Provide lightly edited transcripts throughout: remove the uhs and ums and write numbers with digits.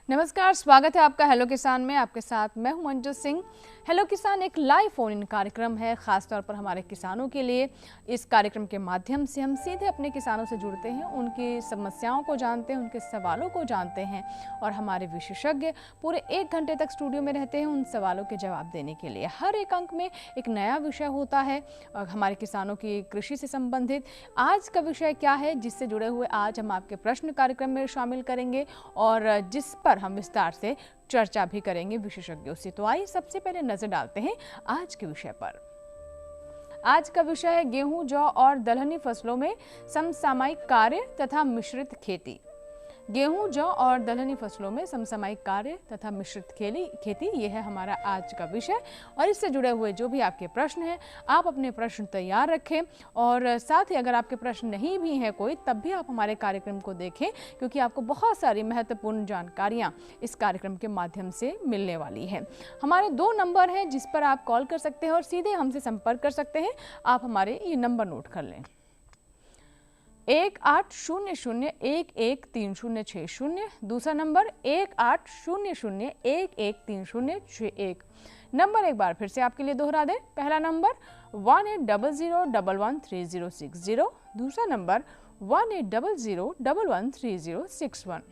नमस्कार, स्वागत है आपका हेलो किसान में। आपके साथ मैं हूं मंजू सिंह। हेलो किसान एक लाइव फोन इन कार्यक्रम है, खासतौर पर हमारे किसानों के लिए। इस कार्यक्रम के माध्यम से हम सीधे अपने किसानों से जुड़ते हैं, उनकी समस्याओं को जानते हैं, उनके सवालों को जानते हैं और हमारे विशेषज्ञ पूरे 1 घंटे तक स्टूडियो में रहते हैं उन सवालों के जवाब देने के लिए। हर एक अंक में एक नया विषय होता है और हमारे किसानों की कृषि से संबंधित। आज का विषय क्या है, जिससे जुड़े हुए आज हम आपके प्रश्न कार्यक्रम में शामिल करेंगे और जिस पर हम विस्तार से चर्चा भी करेंगे विशेषज्ञों से। तो आइए सबसे पहले नजर डालते हैं आज के विषय पर। आज का विषय है गेहूं, जौ और दलहनी फसलों में समसामयिक कार्य तथा मिश्रित खेती। गेहूं, जौ और दलहनी फसलों में समसामयिक कार्य तथा मिश्रित खेती, ये है हमारा आज का विषय। और इससे जुड़े हुए जो भी आपके प्रश्न हैं, आप अपने प्रश्न तैयार रखें और साथ ही अगर आपके प्रश्न नहीं भी हैं कोई, तब भी आप हमारे कार्यक्रम को देखें, क्योंकि आपको बहुत सारी महत्वपूर्ण जानकारियां इस कार्यक्रम के माध्यम से मिलने वाली है। हमारे 2 नंबर हैं जिस पर आप कॉल कर सकते हैं और सीधे हमसे संपर्क कर सकते हैं। आप हमारे ये नंबर नोट कर लें: 1800113060, दूसरा नंबर 1800113061। नंबर एक बार फिर से आपके लिए दोहरा दें। पहला नंबर 1800113060, दूसरा नंबर 1800113061।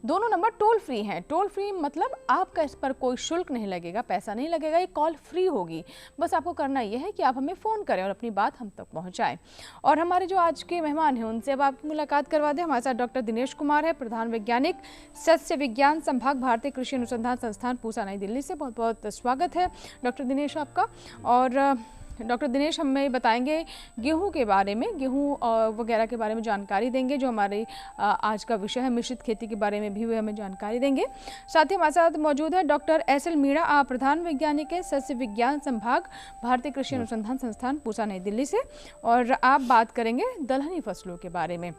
दोनों नंबर टोल फ्री हैं। टोल फ्री मतलब आपका इस पर कोई शुल्क नहीं लगेगा, पैसा नहीं लगेगा, ये कॉल फ्री होगी। बस आपको करना यह है कि आप हमें फ़ोन करें और अपनी बात हम तक पहुंचाएं। और हमारे जो आज के मेहमान हैं उनसे अब आपकी मुलाकात करवा दें। हमारे साथ डॉक्टर दिनेश कुमार है, प्रधान वैज्ञानिक, सस्य विज्ञान संभाग, भारतीय कृषि अनुसंधान संस्थान, पूसा, नई दिल्ली से। बहुत बहुत स्वागत है डॉक्टर दिनेश आपका। और डॉक्टर दिनेश हमें बताएंगे गेहूं के बारे में, गेहूं वगैरह के बारे में जानकारी देंगे। जो हमारे आज का विषय है मिश्रित खेती के बारे में भी वे हमें जानकारी देंगे। साथ ही हमारे साथ मौजूद है डॉक्टर एस.एल. मीणा, आप प्रधान वैज्ञानिक है, सस्य विज्ञान संभाग, भारतीय कृषि अनुसंधान संस्थान, पूसा, नई दिल्ली से। और आप बात करेंगे दलहनी फसलों के बारे में।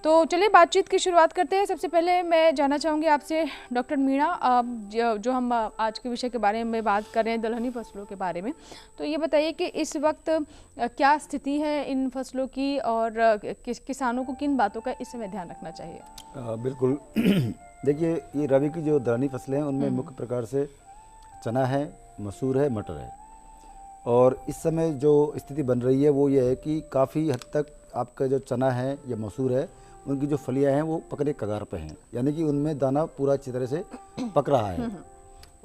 तो चलिए बातचीत की शुरुआत करते हैं। सबसे पहले मैं जानना चाहूँगी आपसे डॉक्टर मीणा, जो हम आज के विषय के बारे में बात कर रहे हैं दलहनी फसलों के बारे में, तो ये बताइए कि इस वक्त क्या स्थिति है इन फसलों की और किसानों को किन बातों का इस समय ध्यान रखना चाहिए? बिल्कुल देखिए, ये रबी की जो दलहनी फसलें हैं उनमें मुख्य प्रकार से चना है, मसूर है, मटर है। और इस समय जो स्थिति बन रही है वो ये है कि काफ़ी हद तक आपका जो चना है या मसूर है, उनकी जो फलियां हैं वो पकने कगार पे हैं, यानी कि उनमें दाना पूरा अच्छी तरह से पक रहा है।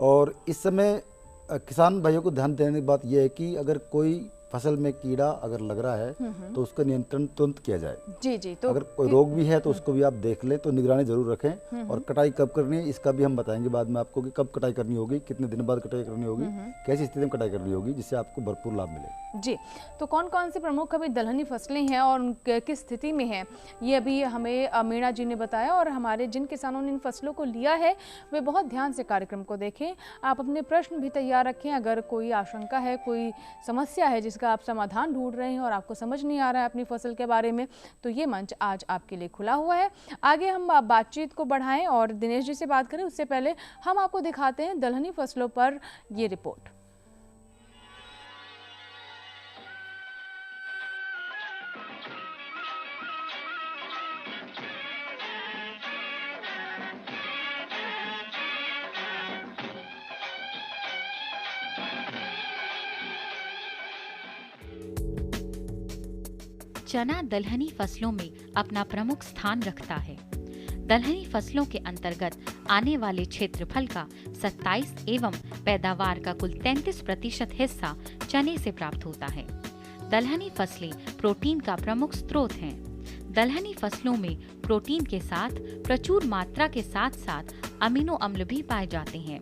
और इस समय किसान भाइयों को ध्यान देने की बात यह है कि अगर कोई फसल में कीड़ा अगर लग रहा है तो उसका नियंत्रण तुरंत किया जाए। जी। तो अगर कोई रोग भी है तो उसको भी आप देख लें, तो निगरानी जरूर रखें। और कटाई कब करनी है इसका भी हम बताएंगे बाद में आपको कि कब कटाई करनी होगी, कितने दिन बाद कटाई करनी होगी, कैसी स्थिति में कटाई करनी होगी, जिससे आपको भरपूर लाभ मिले। जी, तो कौन कौन सी प्रमुख अभी दलहनी फसलें हैं और किस स्थिति में हैं, ये अभी हमें मीणा जी ने बताया। और हमारे जिन किसानों ने इन फसलों को लिया है वे बहुत ध्यान से कार्यक्रम को देखें। आप अपने प्रश्न भी तैयार रखें। अगर कोई आशंका है, कोई समस्या है जिसका आप समाधान ढूंढ रहे हैं और आपको समझ नहीं आ रहा है अपनी फसल के बारे में, तो ये मंच आज आपके लिए खुला हुआ है। आगे हम बातचीत को बढ़ाएं और दिनेश जी से बात करें, उससे पहले हम आपको दिखाते हैं दलहनी फसलों पर ये रिपोर्ट। चना दलहनी फसलों में अपना प्रमुख स्थान रखता है। दलहनी फसलों के अंतर्गत आने वाले क्षेत्रफल का 27 एवं पैदावार का कुल 33% हिस्सा चने से प्राप्त होता है। दलहनी फसलें प्रोटीन का प्रमुख स्रोत हैं। दलहनी फसलों में प्रोटीन के साथ प्रचुर मात्रा के साथ साथ अमीनो अम्ल भी पाए जाते हैं।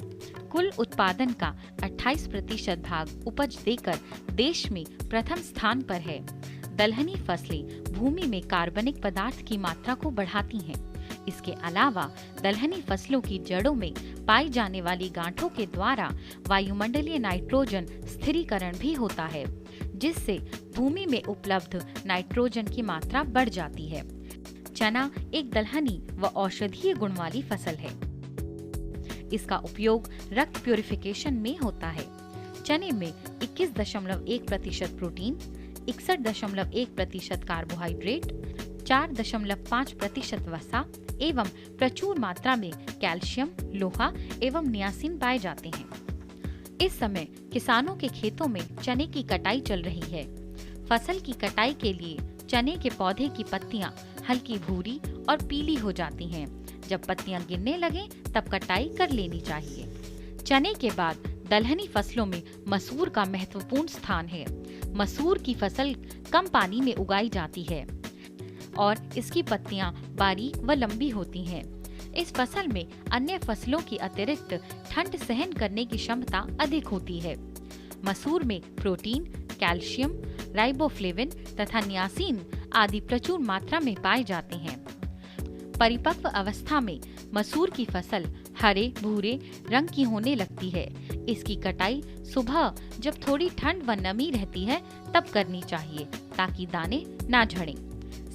कुल उत्पादन का 28% भाग उपज देकर देश में प्रथम स्थान पर है। दलहनी फसलें भूमि में कार्बनिक पदार्थ की मात्रा को बढ़ाती हैं। इसके अलावा दलहनी फसलों की जड़ों में पाई जाने वाली गांठों के द्वारा वायुमंडलीय नाइट्रोजन स्थिरीकरण भी होता है, जिससे भूमि में उपलब्ध नाइट्रोजन की मात्रा बढ़ जाती है। चना एक दलहनी व औषधीय गुण वाली फसल है। इसका उपयोग रक्त प्यूरिफिकेशन में होता है। चने में 21.1% प्रोटीन, 61.1% कार्बोहाइड्रेट, 4.5% वसा, एवं प्रचुर मात्रा में कैल्शियम, लोहा एवं नियासिन पाए जाते हैं। इस समय किसानों के खेतों में चने की कटाई चल रही है। फसल की कटाई के लिए चने के पौधे की पत्तियां हल्की भूरी और पीली हो जाती हैं। जब पत्तियां गिरने लगें तब कटाई कर लेनी चाहिए। चने के बाद दलहनी फसलों में मसूर का महत्वपूर्ण स्थान है। मसूर की फसल कम पानी में उगाई जाती है और इसकी पत्तियां बारीक व लंबी होती हैं। इस फसल में अन्य फसलों की अतिरिक्त ठंड सहन करने की क्षमता अधिक होती है। मसूर में प्रोटीन, कैल्शियम, राइबोफ्लेविन तथा नियासिन आदि प्रचुर मात्रा में पाए जाते हैं। परिपक्व अवस्था में मसूर की फसल हरे भूरे रंग की होने लगती है। इसकी कटाई सुबह जब थोड़ी ठंड व नमी रहती है तब करनी चाहिए ताकि दाने ना झड़ें।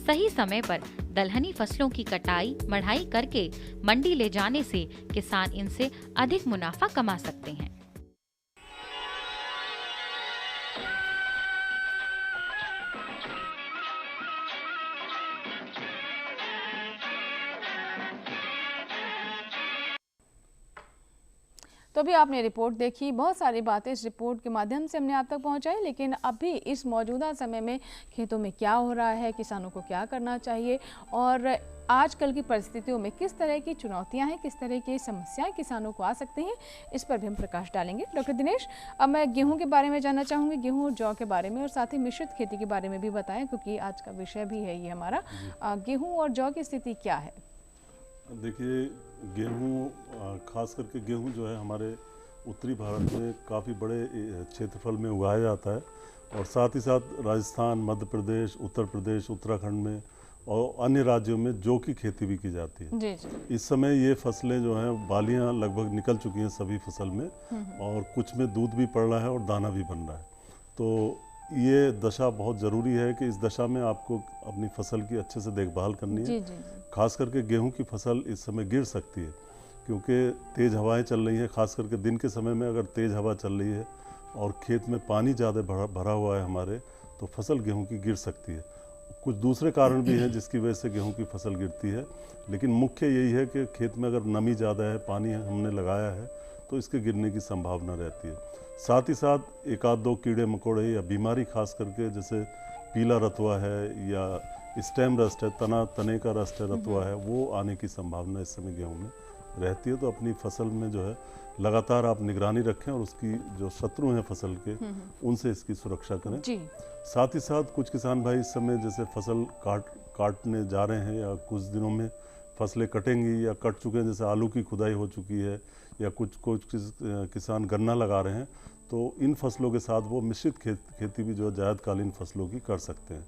सही समय पर दलहनी फसलों की कटाई मढ़ाई करके मंडी ले जाने से किसान इनसे अधिक मुनाफा कमा सकते हैं। तो अभी आपने रिपोर्ट देखी, बहुत सारी बातें इस रिपोर्ट के माध्यम से हमने आप तक पहुंचाई, लेकिन अभी इस मौजूदा समय में खेतों में क्या हो रहा है, किसानों को क्या करना चाहिए और आजकल की परिस्थितियों में किस तरह की चुनौतियां हैं, किस तरह की समस्याएं किसानों को आ सकती हैं, इस पर भी हम प्रकाश डालेंगे। डॉक्टर दिनेश, अब मैं गेहूं के बारे में जानना चाहूँगी, गेहूं और जौ के बारे में और साथ ही मिश्रित खेती के बारे में भी बताएं, क्योंकि आज का विषय भी है ये हमारा। गेहूँ और जौ की स्थिति क्या है? देखिए, गेहूँ खास करके गेहूँ जो है हमारे उत्तरी भारत में काफ़ी बड़े क्षेत्रफल में उगाया जाता है और साथ ही साथ राजस्थान, मध्य प्रदेश, उत्तर प्रदेश, उत्तराखंड में और अन्य राज्यों में जौ की खेती भी की जाती है। जी जी। इस समय ये फसलें जो हैं बालियाँ लगभग निकल चुकी हैं सभी फसल में और कुछ में दूध भी पड़ रहा है और दाना भी बन रहा है। तो ये दशा बहुत ज़रूरी है कि इस दशा में आपको अपनी फसल की अच्छे से देखभाल करनी है। जी जी। खास करके गेहूं की फसल इस समय गिर सकती है क्योंकि तेज़ हवाएं चल रही हैं। खास करके दिन के समय में अगर तेज़ हवा चल रही है और खेत में पानी ज़्यादा भरा हुआ है हमारे, तो फसल गेहूं की गिर सकती है। कुछ दूसरे कारण भी हैं जिसकी वजह से गेहूं की फसल गिरती है, लेकिन मुख्य यही है कि खेत में अगर नमी ज़्यादा है, पानी हमने लगाया है, तो इसके गिरने की संभावना रहती है। साथ ही साथ एक आध दो कीड़े मकोड़े या बीमारी, खास करके जैसे पीला रतुआ है या स्टेम रस्ट है, तने का रस्ट है, रतुआ है, वो आने की संभावना इस समय गेहूं में रहती है। तो अपनी फसल में जो है लगातार आप निगरानी रखें और उसकी जो शत्रु हैं फसल के, उनसे इसकी सुरक्षा करें। जी। साथ ही साथ कुछ किसान भाई इस समय जैसे फसल काटने जा रहे हैं या कुछ दिनों में फसलें कटेंगी या कट चुके हैं, जैसे आलू की खुदाई हो चुकी है या कुछ किसान गन्ना लगा रहे हैं, तो इन फसलों के साथ वो मिश्रित खेती भी जो जायदकालीन फसलों की कर सकते हैं।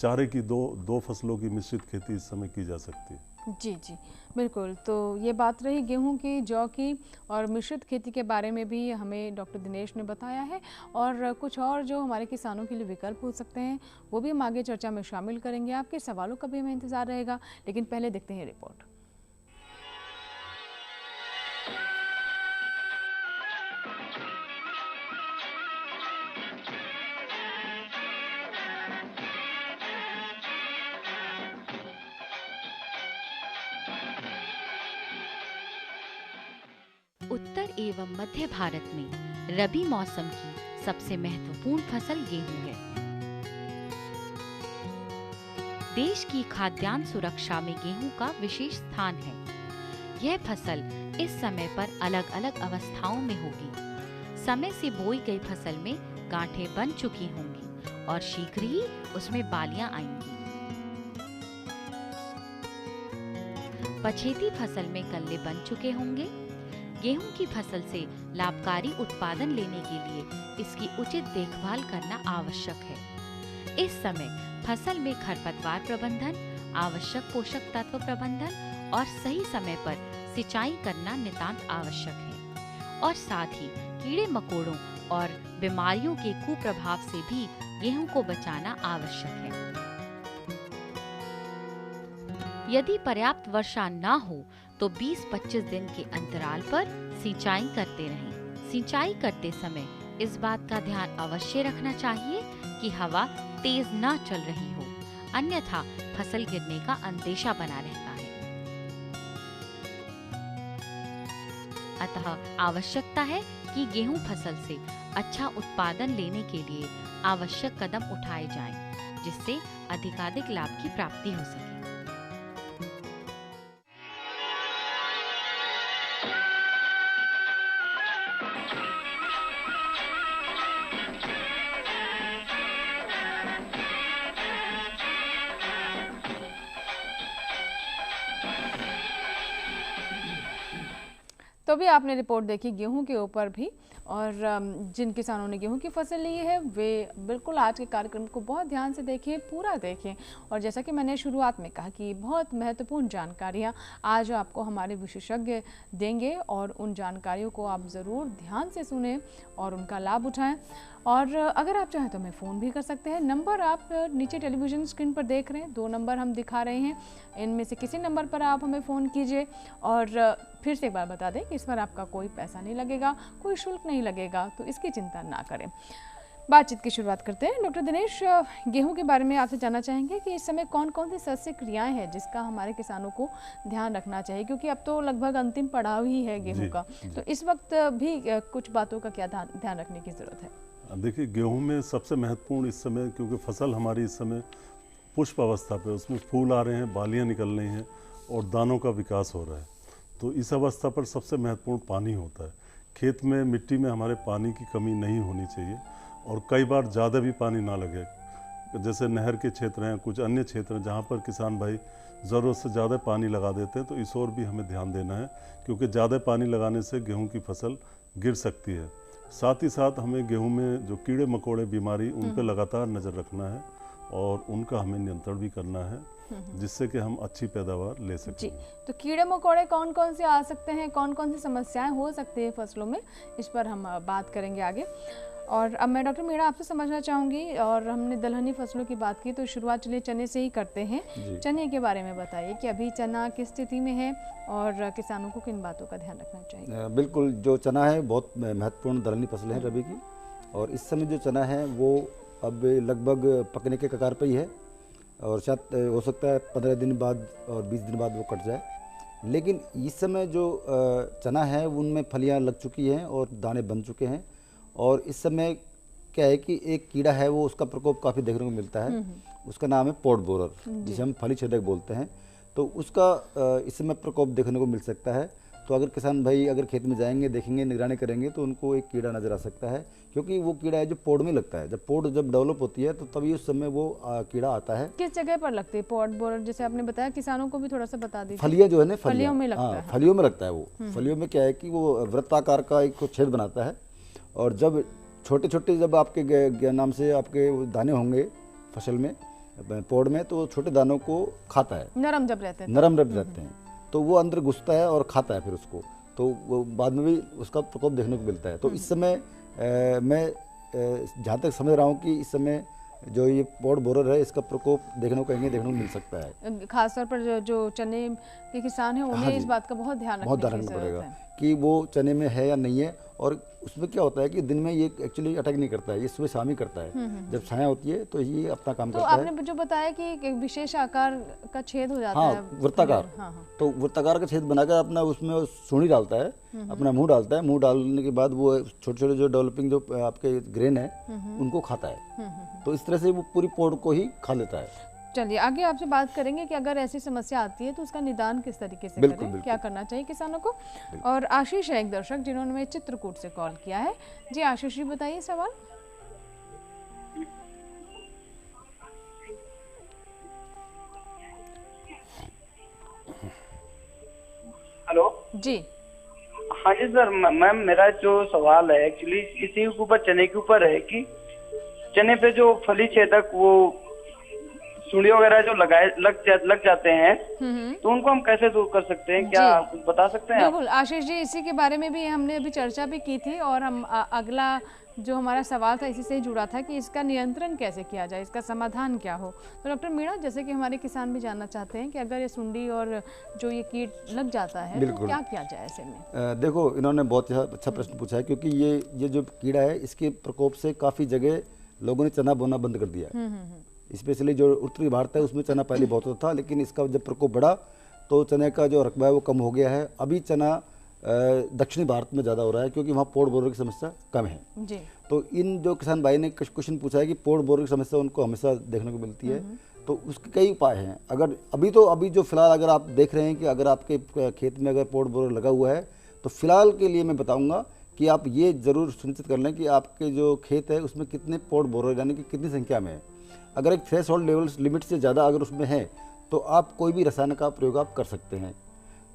चारे की दो फसलों की मिश्रित खेती इस समय की जा सकती है। जी जी, बिल्कुल। तो ये बात रही गेहूं की, जौ की और मिश्रित खेती के बारे में भी हमें डॉक्टर दिनेश ने बताया है, और कुछ और जो हमारे किसानों के लिए विकल्प हो सकते हैं वो भी हम आगे चर्चा में शामिल करेंगे। आपके सवालों का भी हमें इंतज़ार रहेगा, लेकिन पहले देखते हैं रिपोर्ट। उत्तर एवं मध्य भारत में रबी मौसम की सबसे महत्वपूर्ण फसल गेहूं है। देश की खाद्यान्न सुरक्षा में गेहूं का विशेष स्थान है। यह फसल इस समय पर अलग अलग अवस्थाओं में होगी। समय से बोई गई फसल में गांठें बन चुकी होंगी और शीघ्र ही उसमें बालियां आएंगी। पछेती फसल में कल्ले बन चुके होंगे। गेहूं की फसल से लाभकारी उत्पादन लेने के लिए इसकी उचित देखभाल करना आवश्यक है। इस समय फसल में खरपतवार प्रबंधन, आवश्यक पोषक तत्व प्रबंधन और सही समय पर सिंचाई करना नितांत आवश्यक है। और साथ ही कीड़े मकोड़ों और बीमारियों के कुप्रभाव से भी गेहूं को बचाना आवश्यक है। यदि पर्याप्त वर्षा न हो तो 20-25 दिन के अंतराल पर सिंचाई करते रहें। सिंचाई करते समय इस बात का ध्यान अवश्य रखना चाहिए कि हवा तेज न चल रही हो, अन्यथा फसल गिरने का अंदेशा बना रहता है। अतः आवश्यकता है कि गेहूं फसल से अच्छा उत्पादन लेने के लिए आवश्यक कदम उठाए जाएं, जिससे अधिकाधिक लाभ की प्राप्ति हो सके। तो भी आपने रिपोर्ट देखी गेहूं के ऊपर भी, और जिन किसानों ने गेहूं की फसल ली है वे बिल्कुल आज के कार्यक्रम को बहुत ध्यान से देखें, पूरा देखें। और जैसा कि मैंने शुरुआत में कहा कि बहुत महत्वपूर्ण जानकारियां आज आपको हमारे विशेषज्ञ देंगे, और उन जानकारियों को आप ज़रूर ध्यान से सुनें और उनका लाभ उठाएं। और अगर आप चाहें तो हमें फ़ोन भी कर सकते हैं। नंबर आप नीचे टेलीविज़न स्क्रीन पर देख रहे हैं, 2 नंबर हम दिखा रहे हैं, इनमें से किसी नंबर पर आप हमें फ़ोन कीजिए। और फिर से एक बार बता दें कि इस पर आपका कोई पैसा नहीं लगेगा, कोई शुल्क नहीं लगेगा, तो इसकी चिंता ना करें। बातचीत की शुरुआत करते हैं। डॉक्टर दिनेश, गेहूं के बारे में आपसे जानना चाहेंगे कि इस समय कौन कौन सी शस्य क्रियाएं हैं जिसका हमारे किसानों को ध्यान रखना चाहिए, क्योंकि अब तो लगभग अंतिम पड़ाव ही है गेहूं का, तो इस वक्त भी कुछ बातों का क्या ध्यान रखने की ज़रूरत है? देखिए, गेहूं में सबसे महत्वपूर्ण इस समय, क्योंकि फसल हमारी इस समय पुष्प अवस्था पे, उसमें फूल आ रहे हैं, बालियां निकल रही हैं और दानों का विकास हो रहा है, तो इस अवस्था पर सबसे महत्वपूर्ण पानी होता है। खेत में, मिट्टी में हमारे पानी की कमी नहीं होनी चाहिए, और कई बार ज़्यादा भी पानी ना लगे। जैसे नहर के क्षेत्र हैं, कुछ अन्य क्षेत्र हैं जहाँ पर किसान भाई ज़रूरत से ज़्यादा पानी लगा देते हैं, तो इस ओर भी हमें ध्यान देना है, क्योंकि ज़्यादा पानी लगाने से गेहूँ की फसल गिर सकती है। साथ ही साथ हमें गेहूं में जो कीड़े मकोड़े बीमारी, उन पर लगातार नज़र रखना है और उनका हमें नियंत्रण भी करना है, जिससे कि हम अच्छी पैदावार ले सकें। जी, तो कीड़े मकोड़े कौन कौन से आ सकते हैं, कौन कौन सी समस्याएं हो सकती है फसलों में, इस पर हम बात करेंगे आगे। और अब मैं डॉक्टर मीणा आपसे समझना चाहूँगी, और हमने दलहनी फसलों की बात की, तो शुरुआत चलिए चने से ही करते हैं। चने के बारे में बताइए कि अभी चना किस स्थिति में है और किसानों को किन बातों का ध्यान रखना चाहिए? बिल्कुल, जो चना है बहुत महत्वपूर्ण दलहनी फसल है रबी की, और इस समय जो चना है वो अब लगभग पकने के कगार पर ही है, और शायद हो सकता है 15 दिन बाद और 20 दिन बाद वो कट जाए। लेकिन इस समय जो चना है उनमें फलियाँ लग चुकी हैं और दाने बन चुके हैं, और इस समय क्या है कि एक कीड़ा है वो, उसका प्रकोप काफ़ी देखने को मिलता है, उसका नाम है पॉड बोरर, जिसे हम फली छेदक बोलते हैं। तो उसका इस समय प्रकोप देखने को मिल सकता है। तो अगर किसान भाई अगर खेत में जाएंगे, देखेंगे, निगरानी करेंगे, तो उनको एक कीड़ा नज़र आ सकता है, क्योंकि वो कीड़ा है जो पॉड में लगता है। जब पॉड डेवलप होती है तो तभी उस समय वो कीड़ा आता है। किस जगह पर लगती है पॉड बोरर, जैसे आपने बताया, किसानों को भी थोड़ा सा बता दीजिए। फलियाँ जो है ना, फलियों में लगता है। फलियों में लगता है वो। फलियों में क्या है कि वो वृत्ताकार का एक छेद बनाता है, और जब छोटे छोटे जब आपके नाम से आपके दाने होंगे फसल में, पौड़ में, तो छोटे दानों को खाता है। नरम जब रहते हैं, नरम जब रहते हैं तो वो अंदर घुसता है और खाता है फिर उसको, तो वो बाद में भी उसका प्रकोप देखने को मिलता है। तो इस समय मैं जहाँ तक समझ रहा हूँ कि इस समय जो ये पॉड बोरर है, इसका प्रकोप देखने को मिल सकता है। खासतौर पर जो चने के किसान हैं उन्हें इस बात का बहुत ध्यान रखना पड़ेगा कि वो चने में है या नहीं है। और उसमें क्या होता है कि दिन में ये एक्चुअली अटैक नहीं करता है, ये सुबह शाम ही करता है। जब छाया होती है तो ये अपना काम करता है। तो आपने जो बताया कि एक विशेष आकार का छेद हो जाता है, वृत्ताकार। तो वृत्ताकार का छेद बनाकर अपना उसमें सूंडी डालता है, अपना मुंह डालता है। मुंह डालने के बाद वो छोटे छोटे जो डेवलपिंग जो आपके ग्रेन है उनको खाता है। तो इस तरह से वो पूरी पौड़ को ही खा लेता है। चलिए आगे आपसे बात करेंगे कि अगर ऐसी समस्या आती है तो उसका निदान किस तरीके से करें, क्या करना चाहिए किसानों को। और आशीष है एक दर्शक जिन्होंने हमें चित्रकूट से कॉल किया है। जी आशीष जी, बताइए सवाल। हेलो जी। हाँ जी सर, मैम मेरा जो सवाल है एक्चुअली इसी के ऊपर, चने के ऊपर है कि चने पे जो फली छेदक वो सुंडी वगैरह जो लग जाते हैं, तो उनको हम कैसे दूर कर सकते हैं, क्या कुछ बता सकते हैं? बिल्कुल आशीष जी, इसी के बारे में भी हमने अभी चर्चा भी की थी, और हम अगला जो हमारा सवाल था इसी से जुड़ा था कि इसका नियंत्रण कैसे किया जाए, इसका समाधान क्या हो। तो डॉक्टर मीणा, जैसे कि हमारे किसान भी जानना चाहते हैं कि अगर ये सुंडी और जो ये कीट लग जाता है तो क्या किया जाए ऐसे में? देखो, इन्होंने बहुत अच्छा प्रश्न पूछा है, क्योंकि ये जो कीड़ा है इसके प्रकोप से काफ़ी जगह लोगों ने चना बोना बंद कर दिया। स्पेशली जो उत्तरी भारत है उसमें चना पहले बहुत होता था, लेकिन इसका जब प्रकोप बढ़ा तो चने का जो रकबा है वो कम हो गया है। अभी चना दक्षिणी भारत में ज़्यादा हो रहा है, क्योंकि वहाँ पोड़ बोरर की समस्या कम है। जी। तो इन जो किसान भाई ने क्वेश्चन पूछा है कि पोड़ बोरर की समस्या उनको हमेशा देखने को मिलती है, तो उसके कई उपाय हैं। अगर अभी जो फिलहाल अगर आप देख रहे हैं कि अगर आपके खेत में अगर पोड़ बोरर लगा हुआ है, तो फिलहाल के लिए मैं बताऊंगा कि आप ये ज़रूर सुनिश्चित कर लें कि आपके जो खेत है उसमें कितने पोड़ बोरर यानी कि कितनी संख्या में है। अगर एक थ्रेशोल्ड लेवल लिमिट से ज़्यादा अगर उसमें है तो आप कोई भी रसायन का प्रयोग आप कर सकते हैं।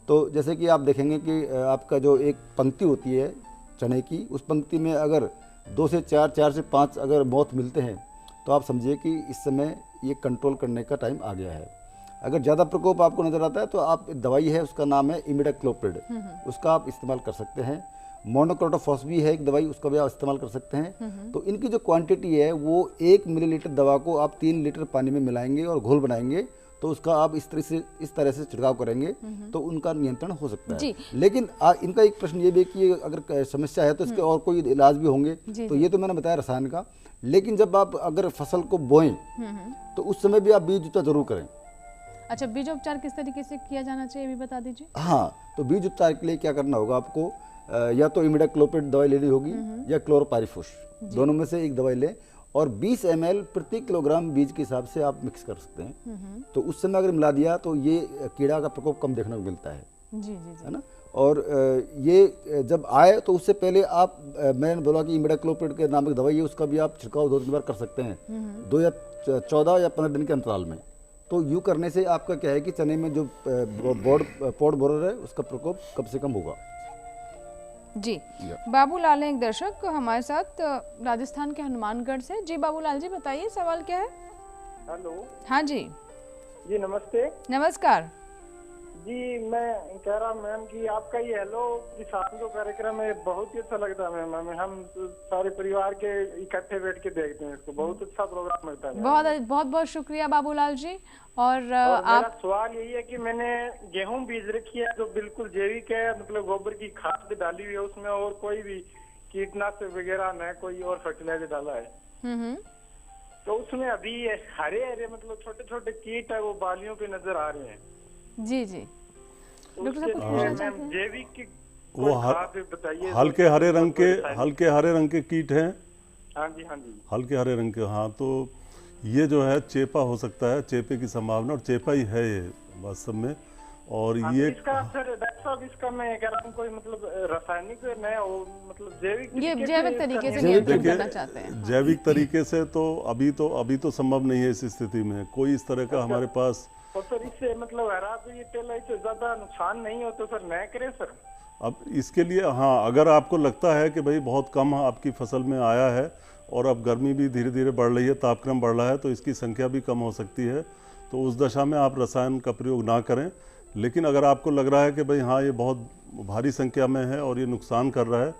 तो जैसे कि आप देखेंगे कि आपका जो एक पंक्ति होती है चने की, उस पंक्ति में अगर 2 से 4, 4 से 5 अगर मौत मिलते हैं तो आप समझिए कि इस समय ये कंट्रोल करने का टाइम आ गया है। अगर ज़्यादा प्रकोप आपको नज़र आता है तो आप दवाई है, उसका नाम है इमिडाक्लोप्रिड, उसका आप इस्तेमाल कर सकते हैं। मोनोक्रोटोफॉस भी है एक दवाई, उसका भी आप इस्तेमाल कर सकते हैं। तो इनकी जो क्वांटिटी है वो 1 मिलीलीटर दवा को आप 3 लीटर पानी में मिलाएंगे और घोल बनाएंगे, तो उसका आप इस तरह से छिड़काव करेंगे तो उनका नियंत्रण हो सकता है। लेकिन इनका एक प्रश्न ये भी कि अगर समस्या है तो इसके और कोई इलाज भी होंगे। तो ये तो मैंने बताया रसायन का, लेकिन जब आप अगर फसल को बोएं तो उस समय भी आप बीज उपचार जरूर करें। अच्छा, बीज उपचार किस तरीके से किया जाना चाहिए, भी बता दीजिए। हाँ, तो बीज उपचार के लिए क्या करना होगा आपको, या तो इमिडाक्लोप्रिड दवाई लेनी होगी या क्लोरोपाइरिफॉस, दोनों में से एक दवाई लें और 20 ml प्रति किलोग्राम बीज के हिसाब से आप मिक्स कर सकते हैं। तो उस समय अगर मिला दिया तो ये कीड़ा का प्रकोप कम देखने को मिलता है। जी जी जी। है ना। और ये जब आए तो उससे पहले आप, मैंने बोला कि इमिडाक्लोप्रिड के नामक दवाई है, उसका भी आप छिड़काव 2-3 बार कर सकते हैं, 2 या 14 या 15 दिन के अंतराल में। तो यूँ करने से आपका क्या है कि चने में जो पोड़ बोरर है उसका प्रकोप कम से कम होगा। जी। बाबूलाल हैं एक दर्शक हमारे साथ राजस्थान के हनुमानगढ़ से। जी बाबूलाल जी, बताइए सवाल क्या है। हेलो। हाँ जी। जी नमस्ते। नमस्कार जी, मैं कह रहा मैम कि आपका ये हेलो किसान जो कार्यक्रम है बहुत ही अच्छा लगता है मैम, हम सारे परिवार के इकट्ठे बैठ के देखते हैं इसको, बहुत अच्छा प्रोग्राम लगता है। बहुत बहुत शुक्रिया बाबूलाल जी। और मेरा सवाल यही है कि मैंने गेहूं बीज रखी है जो बिल्कुल जैविक है, मतलब गोबर की खाद डाली हुई है उसमें, और कोई भी कीटनाशक वगैरह न कोई और फर्टिलाइजर डाला है। तो उसमें अभी हरे हरे मतलब छोटे छोटे कीट है वो बालियों पे नजर आ रहे हैं। जी जी। जैविक वो बताइए। हल्के हरे रंग के कीट हैं। हाँ जी हाँ जी, हल्के हरे रंग के। हाँ, तो ये जो है चेपा हो सकता है, चेपे की संभावना, और चेपा ही है ये वास्तव में। और ये इसका सर डॉक्टर साहब, इसका मैं कह रहा हूँ कोई मतलब रासायनिक नया हो, मतलब जैविक तरीके से नियंत्रण करना चाहते हैं। जैविक तरीके से तो अभी तो संभव नहीं है इस स्थिति में, कोई इस तरह का हमारे पास। तो सर इससे मतलब हरा तो ये टेलाई से ज्यादा नुकसान नहीं हो तो सर न करें सर। अब इसके लिए हाँ, अगर आपको लगता है कि भाई बहुत कम आपकी फसल में आया है और अब गर्मी भी धीरे धीरे बढ़ रही है, तापक्रम बढ़ रहा है, तो इसकी संख्या भी कम हो सकती है, तो उस दशा में आप रसायन का प्रयोग ना करें। लेकिन अगर आपको लग रहा है कि भाई हाँ ये बहुत भारी संख्या में है और ये नुकसान कर रहा है,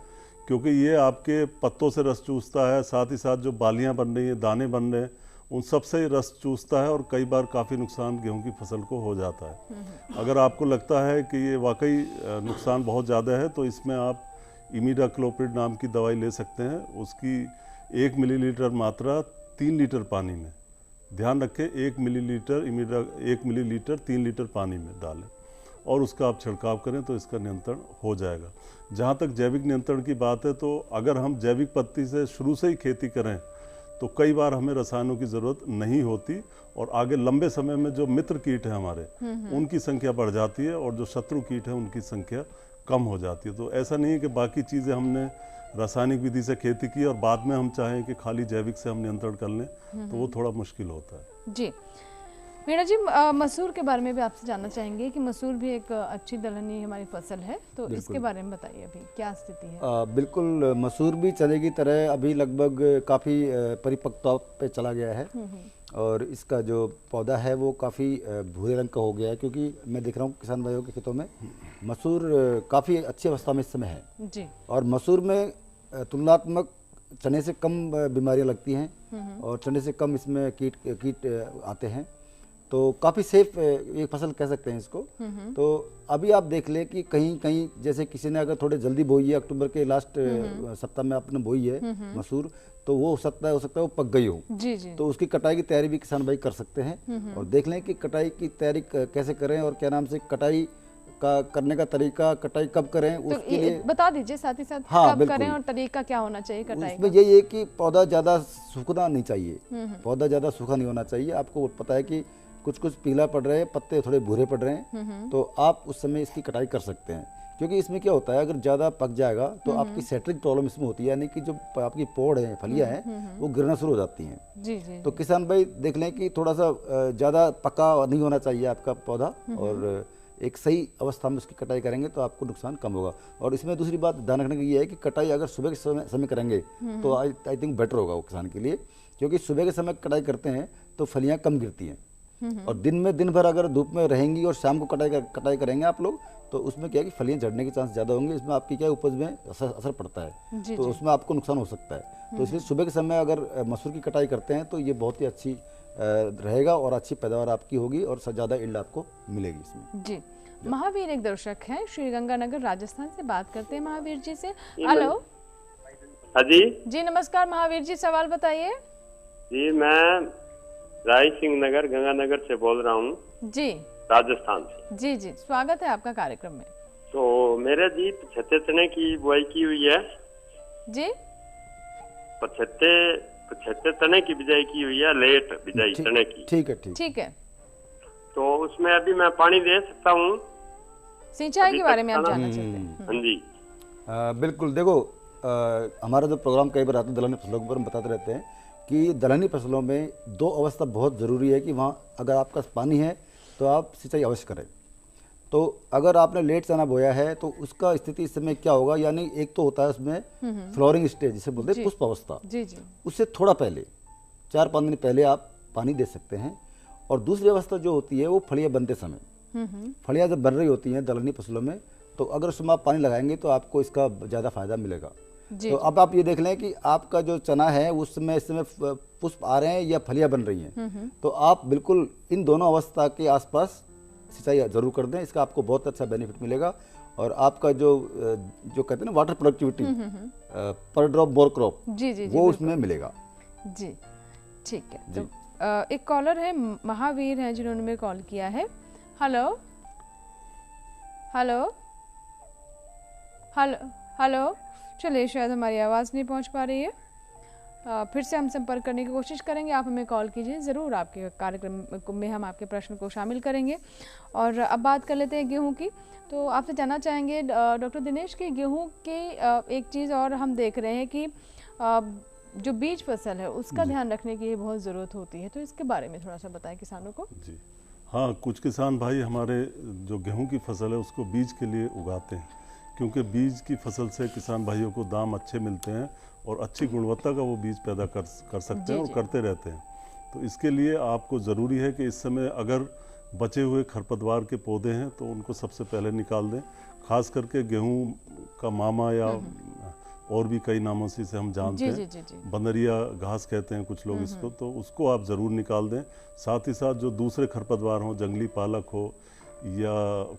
क्योंकि ये आपके पत्तों से रस चूसता है, साथ ही साथ जो बालियाँ बन रही हैं, दाने बन रहे हैं, उन सब से रस चूसता है और कई बार काफ़ी नुकसान गेहूं की फसल को हो जाता है। अगर आपको लगता है कि ये वाकई नुकसान बहुत ज़्यादा है तो इसमें आप इमिडाक्लोप्रिड नाम की दवाई ले सकते हैं। उसकी 1 मिलीलीटर मात्रा 3 लीटर पानी में, ध्यान रखें 1 मिलीलीटर 3 लीटर पानी में डालें और उसका आप छिड़काव करें तो इसका नियंत्रण हो जाएगा। जहाँ तक जैविक नियंत्रण की बात है, तो अगर हम जैविक पद्धति से शुरू से ही खेती करें तो कई बार हमें रसायनों की ज़रूरत नहीं होती और आगे लंबे समय में जो मित्र कीट हैं हमारे, उनकी संख्या बढ़ जाती है और जो शत्रु कीट हैं उनकी संख्या कम हो जाती है। तो ऐसा नहीं है कि बाकी चीज़ें हमने रासायनिक विधि से खेती की और बाद में हम चाहें कि खाली जैविक से हम नियंत्रण कर लें, तो वो थोड़ा मुश्किल होता है। जी मीणा जी, मसूर के बारे में भी आपसे जानना चाहेंगे कि मसूर भी एक अच्छी दलहनी हमारी फसल है, तो इसके बारे में बताइए अभी क्या स्थिति है। बिल्कुल, मसूर भी चने की तरह अभी लगभग काफ़ी परिपक्वता पे चला गया है और इसका जो पौधा है वो काफ़ी भूरे रंग का हो गया है, क्योंकि मैं देख रहा हूँ किसान भाइयों के खेतों में मसूर काफ़ी अच्छी अवस्था में इस समय है जी। और मसूर में तुलनात्मक चने से कम बीमारियां लगती हैं और चने से कम इसमें कीट आते हैं, तो काफ़ी सेफ एक फसल कह सकते हैं इसको। तो अभी आप देख ले कि कहीं कहीं जैसे किसी ने अगर थोड़े जल्दी बोई है, अक्टूबर के लास्ट सप्ताह में आपने बोई है मसूर, तो वो हो सकता है वो पक गई हो जी जी। तो उसकी कटाई की तैयारी भी किसान भाई कर सकते हैं और देख लें कि कटाई की तैयारी कैसे करें और क्या नाम से कटाई का करने का तरीका, कटाई कब करें तो उसके लिए बता दीजिए साथ ही साथ हाँ, कब बिल्कुल। करें और तरीका क्या होना चाहिए कटाई उसमें का। यही है कि पौधा ज़्यादा सूखना नहीं चाहिए, पौधा ज़्यादा सूखा नहीं होना चाहिए। आपको पता है कि कुछ कुछ पीला पड़ रहे हैं, पत्ते थोड़े भूरे पड़ रहे हैं, तो आप उस समय इसकी कटाई कर सकते हैं। क्योंकि इसमें क्या होता है, अगर ज़्यादा पक जाएगा तो आपकी सेट्रिक प्रॉब्लम इसमें होती है, यानी कि जो आपकी पोड़ है, फलियाँ हैं, वो गिरना शुरू हो जाती हैं। जी जी तो किसान भाई देख लें कि थोड़ा सा ज़्यादा पका नहीं होना चाहिए आपका पौधा, और एक सही अवस्था में उसकी कटाई करेंगे तो आपको नुकसान कम होगा। और इसमें दूसरी बात ध्यान रखने की ये है कि कटाई अगर सुबह के समय करेंगे तो आई थिंक बेटर होगा वो किसान के लिए, क्योंकि सुबह के समय कटाई करते हैं तो फलियाँ कम गिरती हैं। और दिन भर अगर धूप में रहेंगी और शाम को कटाई करेंगे आप लोग, तो उसमें क्या है कि फलियाँ झड़ने के चांस ज़्यादा होंगे, इसमें आपकी क्या उपज में असर पड़ता है, जी, तो जी। उसमें आपको नुकसान हो सकता है। तो इसलिए सुबह के समय अगर मसूर की कटाई करते हैं तो ये बहुत ही अच्छी रहेगा और अच्छी पैदावार आपकी होगी और ज़्यादा यील्ड आपको मिलेगी इसमें। जी। महावीर एक दर्शक हैं श्री गंगानगर राजस्थान से, बात करते हैं महावीर जी से। हेलो हाँ जी जी, नमस्कार महावीर जी, सवाल बताइए। जी, मैं राय सिंह नगर गंगानगर से बोल रहा हूँ, जी राजस्थान से। जी जी, स्वागत है आपका कार्यक्रम में। तो मेरे जी 75 चने की बुआई की हुई है। जी 75 चने की बिजाई की हुई है, लेट बिजाई चने की। ठीक है, ठीक। ठीक है, तो उसमें अभी मैं पानी दे सकता हूँ? सिंचाई के अभी बारे तक में आप खाना- जानना चाहते हैं। हाँ जी। बिल्कुल, देखो हमारा जो प्रोग्राम कई बार आता है दलहनी फसलों के ऊपर हम बताते रहते हैं कि दलहनी फसलों में दो अवस्था बहुत ज़रूरी है कि वहाँ अगर आपका पानी है तो आप सिंचाई अवश्य करें। तो अगर आपने लेट चना बोया है तो उसका स्थिति इस समय क्या होगा, यानी एक तो होता है उसमें फ्लोरिंग स्टेज जिसे बोलते हैं पुष्प अवस्था, जी जी उससे थोड़ा पहले 4-5 दिन पहले आप पानी दे सकते हैं। और दूसरी अवस्था जो होती है वो फलियाँ बनते समय, फलियाँ जब बन रही होती हैं दलहनी फसलों में, तो अगर उसमें आप पानी लगाएंगे तो आपको इसका ज़्यादा फायदा मिलेगा। जी तो अब आप ये देख लें कि आपका जो चना है उस समय इस समय पुष्प आ रहे हैं या फलियाँ बन रही हैं, तो आप बिल्कुल इन दोनों अवस्था के आसपास सिंचाई जरूर कर दें, इसका आपको बहुत अच्छा बेनिफिट मिलेगा। और आपका जो कहते हैं ना वाटर प्रोडक्टिविटी, पर ड्रॉप मोर क्रॉप, जी जी जी, वो उसमें मिलेगा। जी ठीक है। तो एक कॉलर है महावीर हैं जिन्होंने मेरे कॉल किया है। हेलो हेलो हेलो हेलो, चलिए शायद हमारी आवाज़ नहीं पहुंच पा रही है, फिर से हम संपर्क करने की कोशिश करेंगे। आप हमें कॉल कीजिए, ज़रूर आपके कार्यक्रम में हम आपके प्रश्न को शामिल करेंगे। और अब बात कर लेते हैं गेहूं की। तो आपसे जानना चाहेंगे डॉक्टर दिनेश कि गेहूं की एक चीज़ और हम देख रहे हैं कि जो बीज फसल है उसका ध्यान रखने की बहुत ज़रूरत होती है, तो इसके बारे में थोड़ा सा बताएं किसानों को। जी हाँ, कुछ किसान भाई हमारे जो गेहूं की फसल है उसको बीज के लिए उगाते हैं, क्योंकि बीज की फसल से किसान भाइयों को दाम अच्छे मिलते हैं और अच्छी गुणवत्ता का वो बीज पैदा कर सकते हैं और करते रहते हैं। तो इसके लिए आपको ज़रूरी है कि इस समय अगर बचे हुए खरपतवार के पौधे हैं तो उनको सबसे पहले निकाल दें। खास करके गेहूं का मामा या और भी कई नामों से इसे हम जानते जी, हैं, जी, जी, जी। बंदरिया घास कहते हैं कुछ लोग इसको, तो उसको आप ज़रूर निकाल दें। साथ ही साथ जो दूसरे खरपतवार हों, जंगली पालक हो या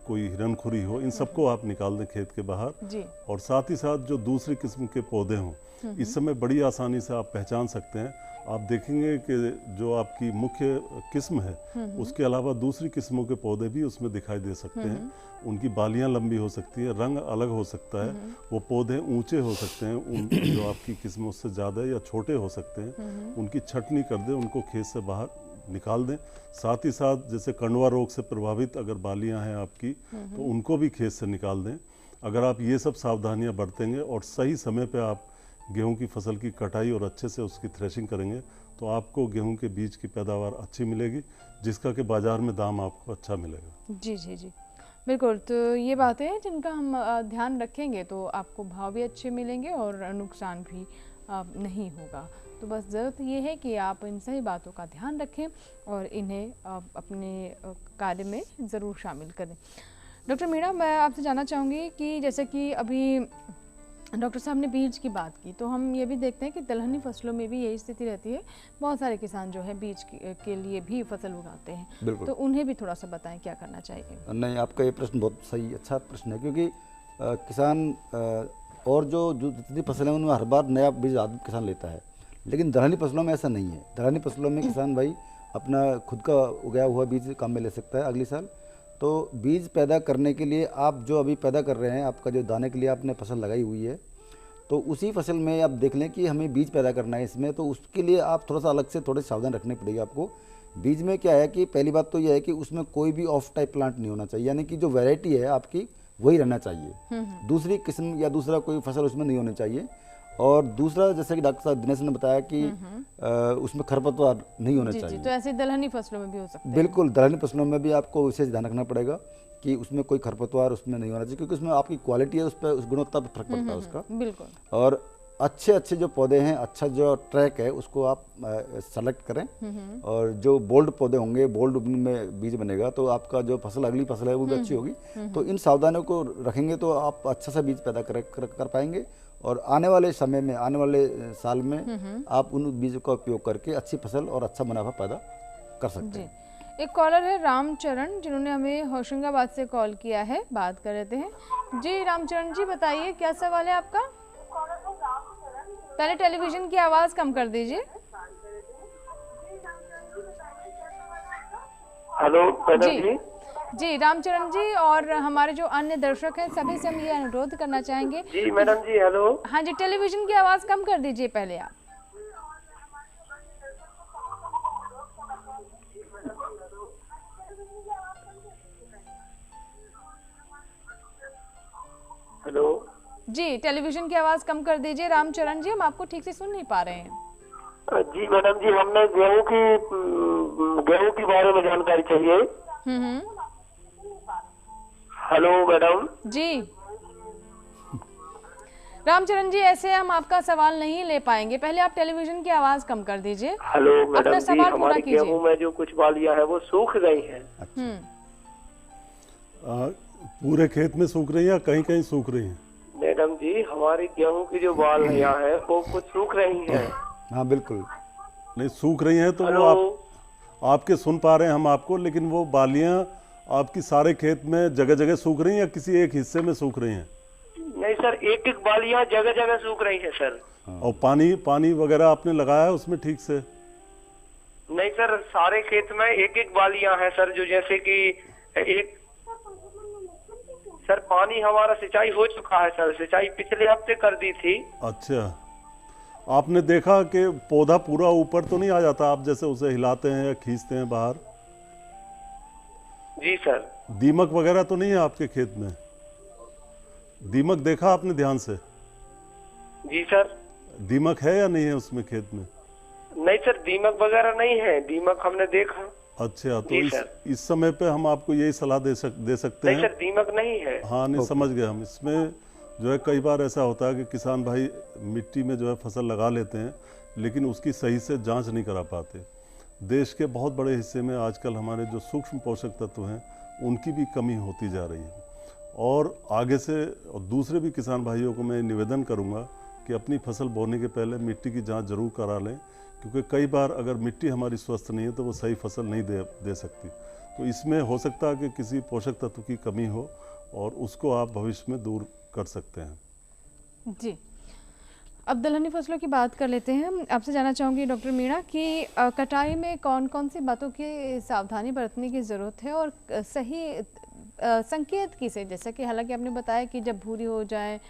कोई हिरनखुरी हो, इन सबको आप निकाल दें खेत के बाहर। जी और साथ ही साथ जो दूसरी किस्म के पौधे हों, इस समय बड़ी आसानी से आप पहचान सकते हैं। आप देखेंगे कि जो आपकी मुख्य किस्म है उसके अलावा दूसरी किस्मों के पौधे भी उसमें दिखाई दे सकते हैं। उनकी बालियां लंबी हो सकती है, रंग अलग हो सकता है, वो पौधे ऊंचे हो सकते हैं, उन जो आपकी किस्म उससे ज़्यादा या छोटे हो सकते हैं। उनकी छटनी कर दें, उनको खेत से बाहर निकाल दें। साथ ही साथ जैसे कंडवा रोग से प्रभावित अगर बालियां हैं आपकी, तो उनको भी खेत से निकाल दें। अगर आप ये सब सावधानियां बरतेंगे और सही समय पे आप गेहूं की फसल की कटाई और अच्छे से उसकी थ्रेशिंग करेंगे तो आपको गेहूं के बीज की पैदावार अच्छी मिलेगी, जिसका कि बाज़ार में दाम आपको अच्छा मिलेगा। जी जी जी, बिल्कुल। तो ये बातें हैं जिनका हम ध्यान रखेंगे तो आपको भाव भी अच्छे मिलेंगे और नुकसान भी नहीं होगा। तो बस ज़रूरत ये है कि आप इन सही बातों का ध्यान रखें और इन्हें अपने कार्य में ज़रूर शामिल करें। डॉक्टर मीणा, मैं आपसे जानना चाहूँगी कि जैसे कि अभी डॉक्टर साहब ने बीज की बात की, तो हम ये भी देखते हैं कि दलहनी फसलों में भी यही स्थिति रहती है। बहुत सारे किसान जो है बीज के लिए भी फसल उगाते हैं, तो उन्हें भी थोड़ा सा बताएं क्या करना चाहिए। नहीं, आपका ये प्रश्न बहुत सही अच्छा प्रश्न है, क्योंकि किसान और जो जितनी फसलें उनमें हर बार नया बीज आदमी किसान लेता है, लेकिन दलहनी फसलों में ऐसा नहीं है। दलहनी फसलों में किसान भाई अपना खुद का उगाया हुआ बीज काम में ले सकता है अगले साल। तो बीज पैदा करने के लिए आप जो अभी पैदा कर रहे हैं, आपका जो दाने के लिए आपने फसल लगाई हुई है, तो उसी फसल में आप देख लें कि हमें बीज पैदा करना है इसमें, तो उसके लिए आप थोड़ा सा अलग से थोड़े सावधान रखने पड़ेगी आपको। बीज में क्या है कि पहली बात तो यह है कि उसमें कोई भी ऑफ टाइप प्लांट नहीं होना चाहिए, यानी कि जो वैरायटी है आपकी वही रहना चाहिए, दूसरी किस्म या दूसरा कोई फसल उसमें नहीं होनी चाहिए। और दूसरा, जैसे कि डॉक्टर साहब दिनेश ने बताया कि उसमें खरपतवार नहीं होना चाहिए। तो ऐसे दलहनी फसलों में भी हो सकते हैं। बिल्कुल, दलहनी फसलों में भी आपको विशेष ध्यान रखना पड़ेगा कि उसमें कोई खरपतवार उसमें नहीं होना चाहिए, क्योंकि उसमें आपकी क्वालिटी है, उस पर, उस गुणवत्ता पर फर्क पड़ता है उसका। बिल्कुल। और अच्छे जो पौधे हैं, अच्छा जो ट्रैक है उसको आप सेलेक्ट करें, और जो बोल्ड पौधे होंगे, बोल्ड में बीज बनेगा, तो आपका जो फसल, अगली फसल है वो भी अच्छी होगी। तो इन सावधानियों को रखेंगे तो आप अच्छा सा बीज पैदा कर पाएंगे, और आने वाले समय में, आने वाले साल में आप उन बीजों का उपयोग करके अच्छी फसल और अच्छा मुनाफा पैदा कर सकते हैं। एक कॉलर है रामचरण, जिन्होंने हमें होशंगाबाद से कॉल किया है, बात कर लेते हैं। जी रामचरण जी, बताइए क्या सवाल है आपका। पहले टेलीविजन की आवाज कम कर दीजिए। हेलो मैडम जी रामचरण जी, और हमारे जो अन्य दर्शक हैं सभी से हम ये अनुरोध करना चाहेंगे। जी मैडम जी, हेलो। हाँ जी, टेलीविजन की आवाज कम कर दीजिए पहले आप। हेलो जी, टेलीविजन की आवाज कम कर दीजिए रामचरण जी, हम आपको ठीक से सुन नहीं पा रहे हैं। जी मैडम जी, हमने गेहूं की बारे में जानकारी चाहिए। हेलो मैडम जी रामचरण जी, ऐसे हम आपका सवाल नहीं ले पाएंगे, पहले आप टेलीविजन की आवाज कम कर दीजिए। हेलो मैडम अपना जी, सवाल पूरा हमारे कीजिए। गेहूं में जो कुछ बालियां हैं वो सूख गई हैं। पूरे खेत में सूख रही है या कहीं कहीं सूख रही है? मैडम जी, हमारी गेहूं की जो बालियां हैं वो कुछ सूख रही हैं। हाँ बिल्कुल। नहीं सूख रही हैं तो वो आपके सुन पा रहे हैं हम आपको, लेकिन वो बालियां आपकी सारे खेत में जगह जगह सूख रही हैं या किसी एक हिस्से में सूख रही हैं? नहीं सर, एक एक बालियां जगह जगह सूख रही हैं सर। और पानी वगैरह आपने लगाया है उसमें ठीक से? नहीं सर, सारे खेत में एक एक बालियां हैं सर, जो जैसे कि एक सर पानी हमारा सिंचाई हो चुका है सर, सिंचाई पिछले हफ्ते कर दी थी। अच्छा, आपने देखा कि पौधा पूरा ऊपर तो नहीं आ जाता, आप जैसे उसे हिलाते हैं या खींचते हैं बाहर? जी सर। दीमक वगैरह तो नहीं है आपके खेत में? दीमक देखा आपने ध्यान से? जी सर। दीमक है या नहीं है उसमें खेत में? नहीं सर, दीमक वगैरह नहीं है, दीमक हमने देखा। अच्छा, तो इस समय पे हम आपको यही सलाह दे सकते हैं। नहीं सर, दीमक नहीं है। हाँ नहीं, समझ गए हम। इसमें जो है कई बार ऐसा होता है कि किसान भाई मिट्टी में जो है फसल लगा लेते हैं, लेकिन उसकी सही से जांच नहीं करा पाते। देश के बहुत बड़े हिस्से में आजकल हमारे जो सूक्ष्म पोषक तत्व हैं उनकी भी कमी होती जा रही है, और आगे से दूसरे भी किसान भाइयों को मैं निवेदन करूंगा कि अपनी फसल बोने के पहले मिट्टी की जांच जरूर करा लें, क्योंकि कई बार अगर मिट्टी हमारी स्वस्थ नहीं है तो वो सही फसल नहीं दे सकती। तो इसमें हो सकता है कि किसी पोषक तत्व की कमी हो, और उसको आप भविष्य में दूर कर सकते हैं। जी, अब दलहनी फसलों की बात कर लेते हैं। आपसे जानना चाहूँगी डॉक्टर मीणा कि कटाई में कौन कौन सी बातों की सावधानी बरतने की ज़रूरत है, और सही संकेत किसे, जैसा कि हालांकि आपने बताया कि जब भूरी हो जाए,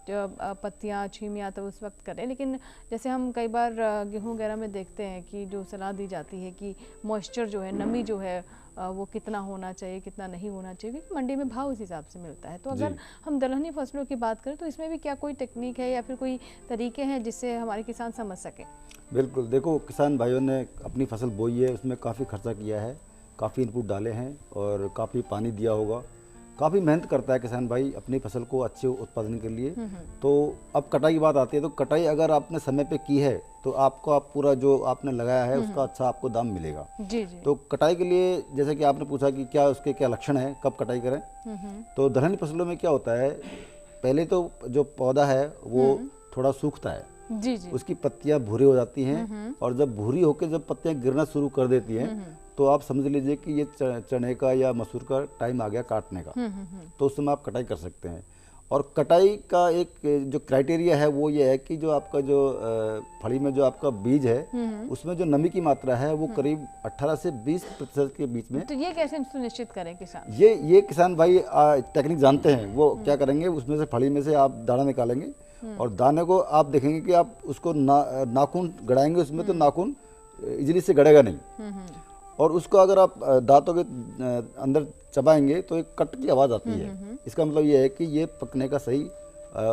पत्तियाँ छीमियाँ तो उस वक्त करें, लेकिन जैसे हम कई बार गेहूँ वगैरह में देखते हैं कि जो सलाह दी जाती है कि मॉइस्चर जो है, नमी जो है वो कितना होना चाहिए, कितना नहीं होना चाहिए, क्योंकि मंडी में भाव उस हिसाब से मिलता है। तो अगर हम दलहनी फसलों की बात करें तो इसमें भी क्या कोई टेक्निक है या फिर कोई तरीके हैं जिससे हमारे किसान समझ सकें? बिल्कुल, देखो किसान भाइयों ने अपनी फसल बोई है, उसमें काफ़ी खर्चा किया है, काफ़ी इनपुट डाले हैं और काफ़ी पानी दिया होगा, काफ़ी मेहनत करता है किसान भाई अपनी फसल को अच्छे उत्पादन के लिए। तो अब कटाई की बात आती है, तो कटाई अगर आपने समय पे की है तो आपको आप पूरा जो आपने लगाया है उसका अच्छा आपको दाम मिलेगा। जी जी। तो कटाई के लिए जैसे कि आपने पूछा कि क्या उसके क्या लक्षण है, कब कटाई करें, तो दलहनी फसलों में क्या होता है, पहले तो जो पौधा है वो थोड़ा सूखता है, जी जी। उसकी पत्तियां भूरी हो जाती हैं, और जब भूरी होकर जब पत्तियां गिरना शुरू कर देती हैं तो आप समझ लीजिए कि ये चने का या मसूर का टाइम आ गया काटने का, तो उस समय आप कटाई कर सकते हैं। और कटाई का एक जो क्राइटेरिया है वो ये है कि जो आपका जो फली में जो आपका बीज है उसमें जो नमी की मात्रा है वो करीब 18 से 20% के बीच में। तो ये कैसे सुनिश्चित करें किसान? ये किसान भाई टेक्निक जानते हैं। वो क्या करेंगे, उसमें से फली में से आप दाना निकालेंगे और दाने को आप देखेंगे कि आप उसको नाखून गड़ाएंगे उसमें, तो नाखून इजीली से गड़ेगा नहीं। और उसको अगर आप दांतों के अंदर चबाएंगे तो एक कट की आवाज़ आती है। इसका मतलब ये है कि ये पकने का सही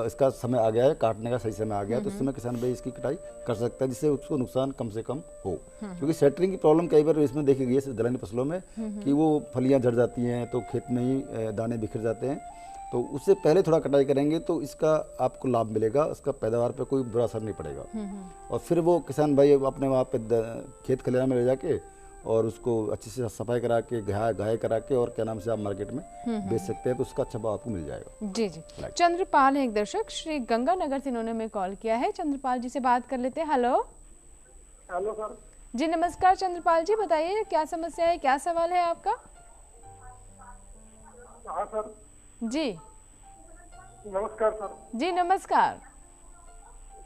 इसका समय आ गया है, काटने का सही समय आ गया है। तो उस समय किसान भाई इसकी कटाई कर सकता है जिससे उसको नुकसान कम से कम हो। क्योंकि सेटरिंग की प्रॉब्लम कई बार इसमें देखी गई है दलहनी फसलों में कि वो फलियां झड़ जाती हैं तो खेत में ही दाने बिखर जाते हैं। तो उससे पहले थोड़ा कटाई करेंगे तो इसका आपको लाभ मिलेगा, उसका पैदावार पे कोई बुरा असर नहीं पड़ेगा। और फिर वो किसान भाई अपने वहाँ पे खेत खलिहान में ले जाके और उसको अच्छी से सफाई करा के घाय करा के और क्या नाम से आप मार्केट में बेच सकते हैं, तो उसका अच्छा भाव आपको मिल जाएगा। जी जी। चंद्रपाल है एक दर्शक, श्री गंगानगर से इन्होंने हमें कॉल किया है। चंद्रपाल जी से बात कर लेते हैं। हेलो। हेलो सर जी नमस्कार चंद्रपाल जी, बताइए क्या समस्या है, क्या सवाल है आपका? हाँ सर जी नमस्कार सर। जी नमस्कार।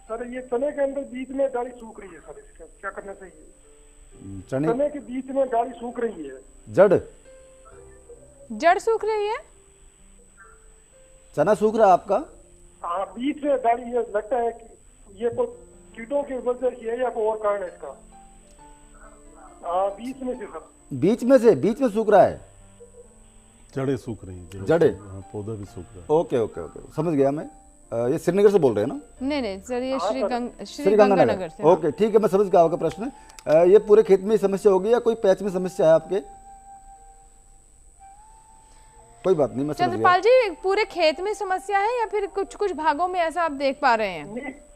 सर ये चने के अंदर बीच में डाली सूख रही है सर, इसका क्या करना चाहिए? चने के बीच में डाली सूख रही है। जड़ सूख रही है? चना सूख रहा है आपका? हाँ बीच में डाली है, लगता है कि ये कोई कीटों की वजह से है या कोई और कारण है इसका? हाँ बीच में से सर। बीच में सूख रहा है, जड़ें सूख रही हैं। जड़ें? हाँ, पौधा भी सूख रहा है। ओके ओके ओके, समझ गया मैं। ये श्रीनगर से बोल रहे हैं ना? नहीं सर, ये श्री गंगानगर से। ओके ठीक है, मैं समझ गया आपका प्रश्न। ये पूरे खेत में समस्या होगी या कोई पैच में समस्या है आपके? कोई बात नहीं, मैं समझ गया। चंद्रपाल जी पूरे खेत में समस्या है या फिर कुछ कुछ भागों में ऐसा आप देख पा रहे हैं?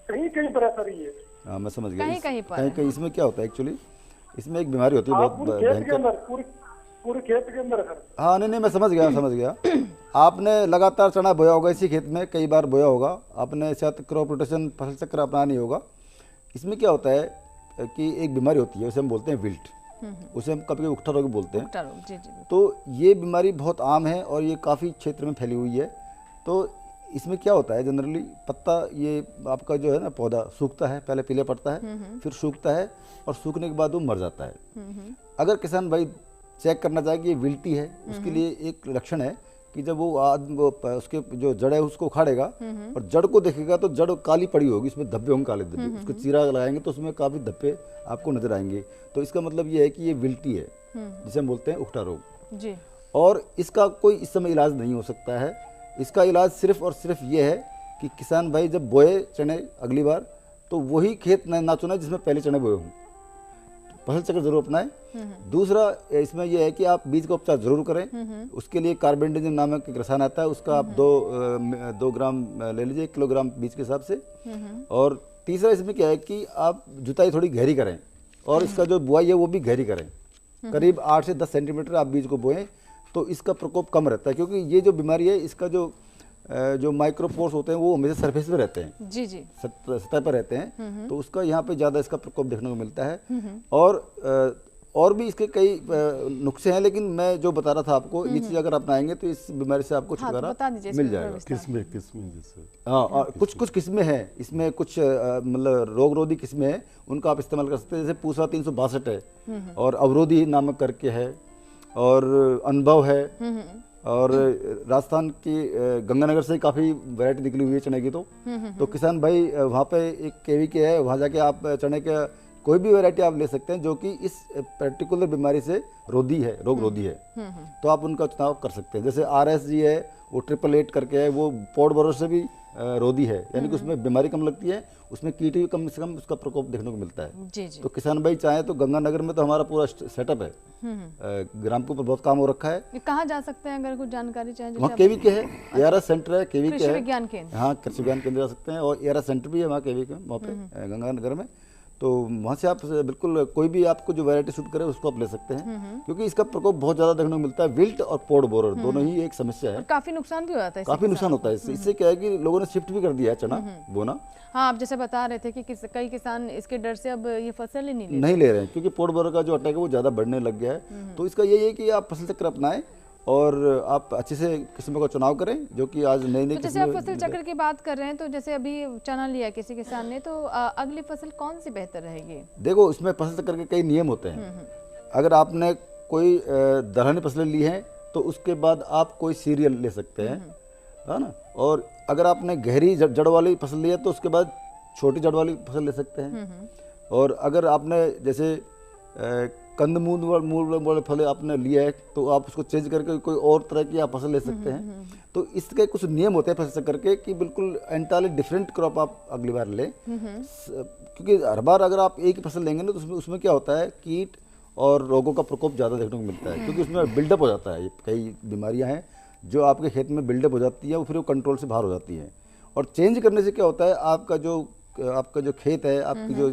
कहीं कहीं पर ऐसा नहीं है। हाँ मैं समझ गया। कहीं पर इसमें क्या होता है एक्चुअली, इसमें एक बीमारी होती है बहुत भयंकर पूरे खेत के अंदर सर। हाँ नहीं मैं समझ गया। आपने लगातार चना बोया होगा इसी खेत में, कई बार बोया होगा आपने, शायद क्रॉप रोटेशन फसल चक्र अपना नहीं होगा। इसमें क्या होता है कि एक बीमारी होती है, उसे हम बोलते हैं विल्ट, उसे हम कभी उकठा रोग बोलते हैं। जी जी। तो ये बीमारी बहुत आम है और ये काफ़ी क्षेत्र में फैली हुई है। तो इसमें क्या होता है जनरली पत्ता, ये आपका जो है ना पौधा सूखता है, पहले पीले पड़ता है, फिर सूखता है और सूखने के बाद वो मर जाता है। अगर किसान भाई चेक करना चाहे कि ये विल्टी है, उसके लिए एक लक्षण है कि जब वो उसके जो जड़ है उसको उखाड़ेगा और जड़ को देखेगा तो जड़ काली पड़ी होगी, उसमें धब्बे होंगे काले धब्बे, उसको चीरा लगाएंगे तो उसमें काफ़ी धब्बे आपको नजर आएंगे। तो इसका मतलब ये है कि ये विल्टी है, जिसे हम बोलते हैं उकठा रोग जी। और इसका कोई इस समय इलाज नहीं हो सकता है। इसका इलाज सिर्फ और सिर्फ ये है कि किसान भाई जब बोए चने अगली बार तो वही खेत ना चुने जिसमें पहले चने बोए हों, फसल चक्र जरूर अपनाएं। दूसरा इसमें यह है कि आप बीज का उपचार जरूर करें। उसके लिए कार्बेंडाजिम नामक एक रसायन आता है, उसका आप 2 ग्राम ले लीजिए 1 किलोग्राम बीज के हिसाब से। और तीसरा इसमें क्या है कि आप जुताई थोड़ी गहरी करें और इसका जो बुआई है वो भी गहरी करें, करीब 8 से 10 सेंटीमीटर आप बीज को बोएं तो इसका प्रकोप कम रहता है। क्योंकि ये जो बीमारी है इसका जो माइक्रोपोर्स होते हैं वो हमेशा सरफेस पे रहते हैं, जी जी, सतह पर रहते हैं, तो उसका यहाँ पे ज़्यादा इसका प्रकोप देखने को मिलता है। और भी इसके कई नुस्खे हैं, लेकिन मैं जो बता रहा था आपको ये चीज़ अगर अपनाएंगे तो इस बीमारी से आपको छुटकारा मिल जाएगा। किस्में जैसे हाँ, कुछ किस्में हैं इसमें, कुछ मतलब रोग रोधी किस्में हैं, उनका आप इस्तेमाल कर सकते हैं। जैसे पूसा 362 है और अवरोधी नामक करके है और अनुभव है और राजस्थान की गंगानगर से काफ़ी वैरायटी निकली हुई है चने की। तो किसान भाई वहाँ पे एक केवी के है, वहाँ जाके आप चने के कोई भी वैरायटी आप ले सकते हैं जो कि इस पर्टिकुलर बीमारी से रोधी है, रोग रोधी है, तो आप उनका चुनाव कर सकते हैं। जैसे RSG है वो 888 करके है, वो पॉड बोरो से भी रोधी है, यानी कि उसमें बीमारी कम लगती है, उसमें कीट भी कम से कम उसका प्रकोप देखने को मिलता है। जी जी। तो किसान भाई चाहे तो गंगानगर में तो हमारा पूरा सेटअप है, ग्राम के ऊपर बहुत काम हो रखा है। ये कहाँ जा सकते हैं अगर कुछ जानकारी चाहिए? वहाँ केवी के है, ARS सेंटर है, केवी के कृषि है, विज्ञान केंद्र। हाँ कृषि विज्ञान केंद्र जा सकते हैं और ARS सेंटर भी है वहाँ केवी के, वहाँ पे गंगानगर में। तो वहाँ से आप बिल्कुल कोई भी आपको जो वैरायटी सूट करे उसको आप ले सकते हैं, क्योंकि इसका प्रकोप बहुत ज़्यादा देखने को मिलता है। विल्ट और पॉड बोरर दोनों ही एक समस्या है, काफी नुकसान भी होता है, काफी नुकसान होता है इससे क्या है कि लोगों ने शिफ्ट भी कर दिया है चना बोना। हाँ, आप जैसे बता रहे थे कि कई किसान इसके डर से अब ये फसल ही नहीं ले रहे हैं, क्योंकि पॉड बोरर का जो अटैक है वो ज़्यादा बढ़ने लग गया है। तो इसका यही है कि आप फसल चक्र अपनाएं और आप अच्छे से किस्मों का चुनाव करें, जो कि आज नई नई तो जैसे आप फसल चक्र की बात कर रहे हैं, तो जैसे अभी चना लिया किसी किसान ने, तो अगली फसल कौन सी बेहतर रहेगी? देखो, इसमें फसल चक्र के कई नियम होते हैं। अगर आपने कोई दलहनी फसलें ली हैं तो उसके बाद आप कोई सीरियल ले सकते हैं, है ना। और अगर आपने गहरी जड़ वाली फसल ली है तो उसके बाद छोटी जड़ वाली फसल ले सकते हैं। और अगर आपने जैसे कंदमूल वाले फल आपने लिया है तो आप उसको चेंज करके कोई और तरह की आप फसल ले सकते हैं। तो इसके कुछ नियम होते हैं फसल चक्र के कि बिल्कुल एंटायरली डिफरेंट क्रॉप आप अगली बार लें, क्योंकि हर बार अगर आप एक ही फसल लेंगे ना तो उसमें क्या होता है, कीट और रोगों का प्रकोप ज़्यादा देखने को मिलता है, क्योंकि उसमें बिल्डअप हो जाता है। कई बीमारियां हैं जो आपके खेत में बिल्डअप हो जाती है, वो फिर वो कंट्रोल से बाहर हो जाती हैं। और चेंज करने से क्या होता है, आपका जो खेत है, आपकी जो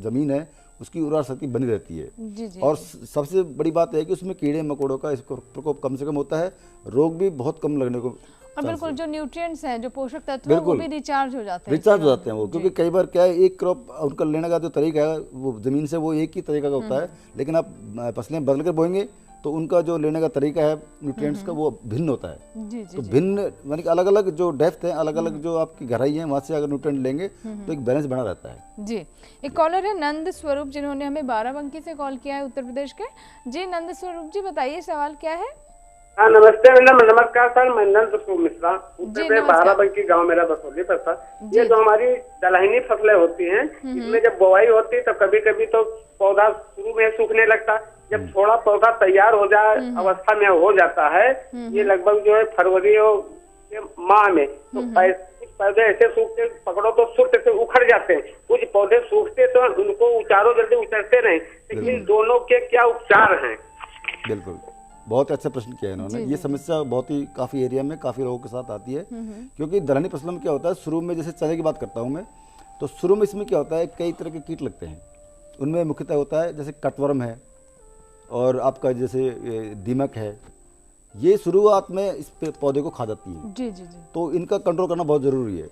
ज़मीन है, उसकी उर्वरा शक्ति बनी रहती है। जी। और सबसे बड़ी बात है कि उसमें कीड़े मकोड़ों का इसको प्रकोप कम से कम होता है, रोग भी बहुत कम लगने को। और बिल्कुल जो न्यूट्रिएंट्स हैं, जो पोषक तत्व हैं, वो भी रिचार्ज हो जाते हैं वो, क्योंकि कई बार क्या है, एक क्रॉप उनका लेने का जो तरीका है वो जमीन से वो एक ही तरीका का होता है, लेकिन आप फसलें बदल कर बोएंगे तो उनका जो लेने का तरीका है न्यूट्रिएंट्स का वो भिन्न होता है। तो भिन्न यानी कि अलग अलग जो डेप्थ है, अलग अलग जो आपकी गहराई है, वहाँ से अगर न्यूट्रिएंट लेंगे तो एक बैलेंस बना रहता है। जी। एक कॉलर है नंद स्वरूप, जिन्होंने हमें बाराबंकी से कॉल किया है, उत्तर प्रदेश के। जी नंद स्वरूप जी, बताइए सवाल क्या है? हाँ नमस्ते मैडम। नमस्कार सर, मैं नंद स्वरूप मिश्रा, उत्तर प्रदेश बाराबंकी गाँव मेरा बसोली पर सर। ये जो हमारी दलहनी फसलें होती हैं, इसमें जब बुआई होती है तो कभी कभी तो पौधा शुरू में सूखने लगता है, जब थोड़ा पौधा तैयार हो जाए अवस्था में हो जाता है, ये लगभग जो है फरवरी के माह में, तो कुछ पौधे ऐसे सूखते पकड़ो तो सुर्ख से उखड़ जाते हैं, कुछ पौधे सूखते तो उनको उतारो जल्दी उतरते नहीं, लेकिन दोनों के क्या उपचार हैं? बिल्कुल, बहुत अच्छा प्रश्न किया इन्होंने। ये समस्या बहुत ही काफ़ी एरिया में काफ़ी लोगों के साथ आती है, क्योंकि दलहनी फसलों में क्या होता है, शुरू में जैसे चने की बात करता हूँ मैं, तो शुरू में इसमें क्या होता है, कई तरह के कीट लगते हैं। उनमें मुख्यतः होता है जैसे कटवर्म है और आपका जैसे दीमक है, ये शुरुआत में इस पौधे को खा जाती है। जी जी जी। तो इनका कंट्रोल करना बहुत ज़रूरी है।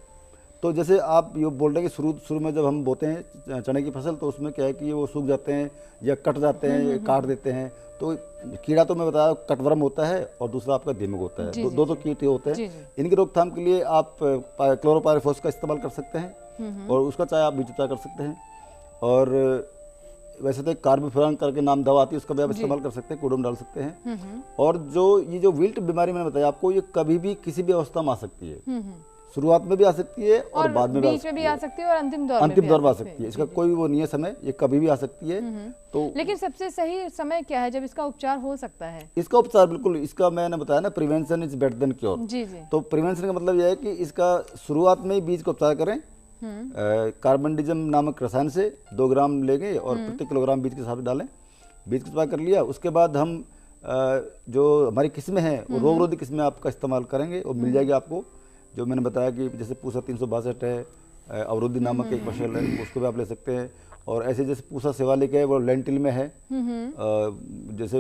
तो जैसे आप ये बोल रहे हैं कि शुरू में जब हम बोते हैं चने की फसल, तो उसमें क्या है कि वो सूख जाते हैं या कट जाते हैं, काट देते हैं। तो कीड़ा तो मैं बताया कटवर्म होता है और दूसरा आपका दीमक होता है। दो कीट होते हैं। इनकी रोकथाम के लिए आप क्लोरोपायरिफॉस का इस्तेमाल कर सकते हैं और उसका चाहे आप बीज उपचार कर सकते हैं। और वैसे तो कार्बोफ्यूरान करके नाम दवा आती है, उसका भी आप इस्तेमाल कर सकते हैं, कूड़े में डाल सकते हैं। और जो विल्ट बीमारी मैंने बताया आपको, ये कभी भी किसी भी अवस्था में आ सकती है। शुरुआत में भी आ सकती है और बाद में भी आ सकती है और अंतिम दौर में आ सकती है। इसका कोई वो नहीं है समय, ये कभी भी आ सकती है। तो लेकिन सबसे सही समय क्या है जब इसका उपचार हो सकता है? इसका उपचार बिल्कुल, इसका मैंने बताया ना, prevention is better than cure. जी जी। तो प्रिवेंशन का मतलब यह है कि इसका शुरुआत में ही बीज का उपचार करें। कार्बनडिजम नामक रसायन से 2 ग्राम लेंगे और प्रति किलोग्राम बीज के हिसाब से डालें। बीज का उपचार कर लिया, उसके बाद हम जो हमारी किस्में हैं वो रोगरोधी किस्में आपका इस्तेमाल करेंगे और मिल जाएगी आपको। जो मैंने बताया कि जैसे पूसा 362 है, अवरोधी नामक एक फसल है, उसको भी आप ले सकते हैं। और ऐसे जैसे पूसा शिवालिक है, वो लेंटिल में है। जैसे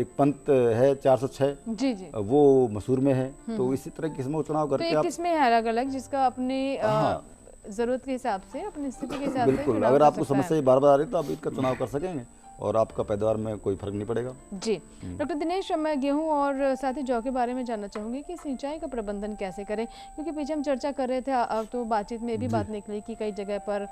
एक पंत है 406, जी जी, वो मसूर में है। तो इसी तरह किस्मों का चुनाव करके आप किस्में है अलग अलग, जिसका अपनी जरूरत के हिसाब से, अपनी स्थिति के हिसाब से बिल्कुल, अगर आपको समस्या बार बार आ रही है तो आप इसका चुनाव कर सकेंगे और आपका पैदावार में कोई फर्क नहीं पड़ेगा। जी डॉक्टर दिनेश, मैं गेहूं और साथ ही जौ के बारे में जानना चाहूँगी कि सिंचाई का प्रबंधन कैसे करें, क्योंकि पीछे हम चर्चा कर रहे थे, अब तो बातचीत में भी बात निकली कि कई जगह पर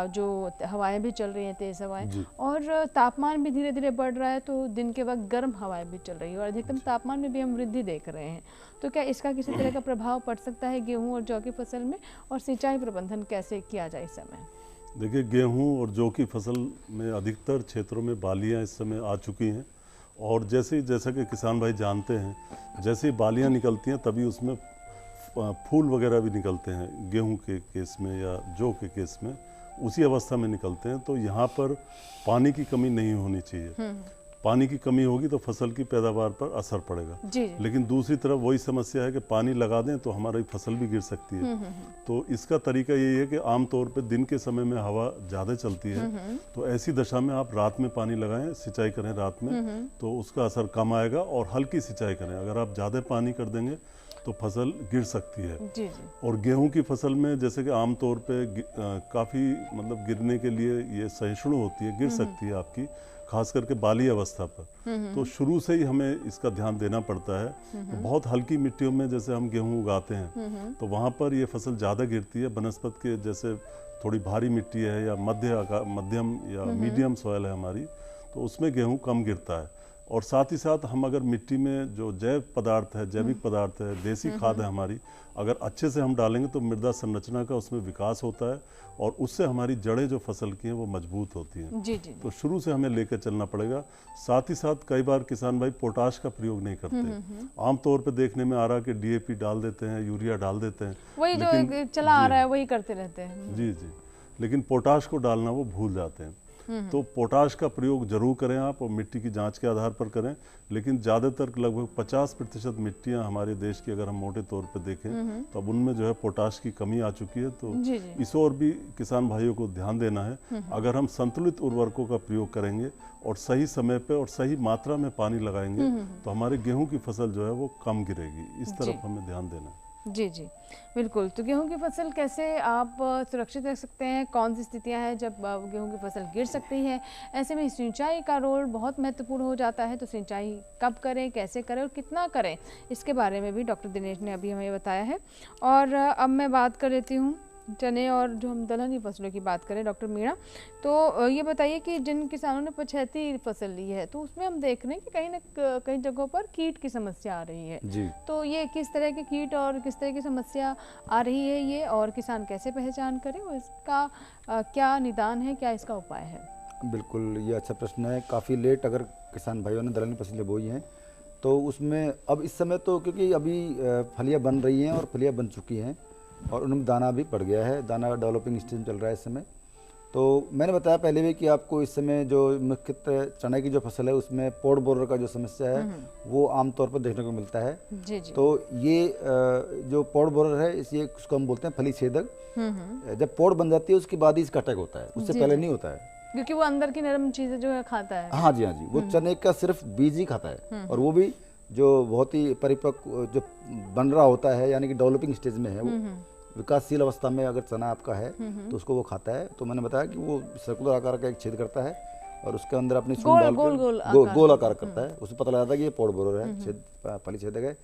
जो हवाएं भी चल रही हैं, तेज़ हवाएं, और तापमान भी धीरे धीरे बढ़ रहा है, तो दिन के वक्त गर्म हवाएं भी चल रही है और अधिकतम तापमान में भी हम वृद्धि देख रहे हैं। तो क्या इसका किसी तरह का प्रभाव पड़ सकता है गेहूँ और जौ की फसल में, और सिंचाई प्रबंधन कैसे किया जाए इस समय? देखिए, गेहूं और जौ की फसल में अधिकतर क्षेत्रों में बालियां इस समय आ चुकी हैं और जैसा कि किसान भाई जानते हैं, जैसे ही बालियां निकलती हैं तभी उसमें फूल वगैरह भी निकलते हैं। गेहूं के केस में या जौ के केस में उसी अवस्था में निकलते हैं। तो यहाँ पर पानी की कमी नहीं होनी चाहिए। पानी की कमी होगी तो फसल की पैदावार पर असर पड़ेगा। लेकिन दूसरी तरफ वही समस्या है कि पानी लगा दें तो हमारी फसल भी गिर सकती है। तो इसका तरीका यही है कि आमतौर पे दिन के समय में हवा ज़्यादा चलती है, तो ऐसी दशा में आप रात में पानी लगाएं, सिंचाई करें रात में, तो उसका असर कम आएगा। और हल्की सिंचाई करें। अगर आप ज़्यादा पानी कर देंगे तो फसल गिर सकती है। जी जी। और गेहूं की फसल में जैसे कि आमतौर पे काफ़ी मतलब गिरने के लिए ये सहिष्णु होती है, गिर सकती है आपकी, खास करके बाली अवस्था पर। तो शुरू से ही हमें इसका ध्यान देना पड़ता है। तो बहुत हल्की मिट्टियों में जैसे हम गेहूं उगाते हैं तो वहाँ पर ये फसल ज़्यादा गिरती है। बनस्पत के जैसे थोड़ी भारी मिट्टी है या मध्यम या मीडियम सॉइल है हमारी, तो उसमें गेहूं कम गिरता है। और साथ ही साथ हम अगर मिट्टी में जो जैव पदार्थ है, जैविक पदार्थ है, देसी खाद है हमारी, अगर अच्छे से हम डालेंगे तो मृदा संरचना का उसमें विकास होता है और उससे हमारी जड़ें जो फसल की हैं वो मजबूत होती हैं। जी जी। तो शुरू से हमें लेकर चलना पड़ेगा। साथ ही साथ कई बार किसान भाई पोटाश का प्रयोग नहीं करते। आमतौर पर देखने में आ रहा है कि डीएपी डाल देते हैं, यूरिया डाल देते हैं, वही जो चला आ रहा है वही करते रहते हैं। जी जी, लेकिन पोटाश को डालना वो भूल जाते हैं। तो पोटाश का प्रयोग जरूर करें आप, और मिट्टी की जांच के आधार पर करें। लेकिन ज़्यादातर लगभग 50% मिट्टियां हमारे देश की अगर हम मोटे तौर पर देखें तो अब उनमें जो है पोटाश की कमी आ चुकी है। तो इस ओर भी किसान भाइयों को ध्यान देना है। अगर हम संतुलित उर्वरकों का प्रयोग करेंगे और सही समय पे और सही मात्रा में पानी लगाएंगे तो हमारे गेहूं की फसल जो है वो कम गिरेगी। इस तरफ हमें ध्यान देना है। जी जी बिल्कुल। तो गेहूं की फसल कैसे आप सुरक्षित रख सकते हैं? कौन सी स्थितियां हैं जब गेहूं की फसल गिर सकती है? ऐसे में सिंचाई का रोल बहुत महत्वपूर्ण हो जाता है। तो सिंचाई कब करें, कैसे करें और कितना करें, इसके बारे में भी डॉक्टर दिनेश ने अभी हमें बताया है। और अब मैं बात कर लेती हूँ चने और जो हम दलहनी फसलों की बात करें, डॉक्टर मीणा, तो ये बताइए कि जिन किसानों ने पछेती फसल ली है तो उसमें हम देख रहे हैं कि कहीं ना कहीं जगहों पर कीट की समस्या आ रही है जी। तो ये किस तरह के कीट और किस तरह की समस्या आ रही है ये, और किसान कैसे पहचान करें, और इसका क्या निदान है, क्या इसका उपाय है? बिल्कुल, ये अच्छा प्रश्न है। काफ़ी लेट अगर किसान भाइयों ने दलहनी फसलें बोई हैं तो उसमें अब इस समय तो क्योंकि अभी फलियाँ बन रही हैं और फलियाँ बन चुकी हैं और उनमें दाना भी पड़ गया है, दाना डेवलपिंग स्टेज में चल रहा है इस समय। तो मैंने बताया पहले भी कि आपको इस समय जो मुख्यतः चने की जो फसल है उसमें पॉड बोरर का जो समस्या है वो आमतौर पर देखने को मिलता है। जी जी। तो ये जो पॉड बोरर है ये उसको हम बोलते हैं फली छेदक। जब पॉड बन जाती है उसके बाद ही इसका अटैक होता है, उससे पहले नहीं होता है, क्योंकि वो अंदर की नरम चीजें जो है खाता है। हाँ जी, हाँ जी, वो चने का सिर्फ बीज ही खाता है और वो भी जो बहुत ही परिपक्व जो बन रहा होता है, यानी कि डेवलपिंग स्टेज में है, वो विकासशील अवस्था में अगर चना आपका है तो उसको वो खाता है। तो मैंने बताया कि वो सर्कुलर आकार का एक छेद करता है और उसके अंदर अपनी सूंड डाल कर गोल आकार करता है। उससे पता लगाता है कि ये पॉड बोरर है, छेद फली छेदक है,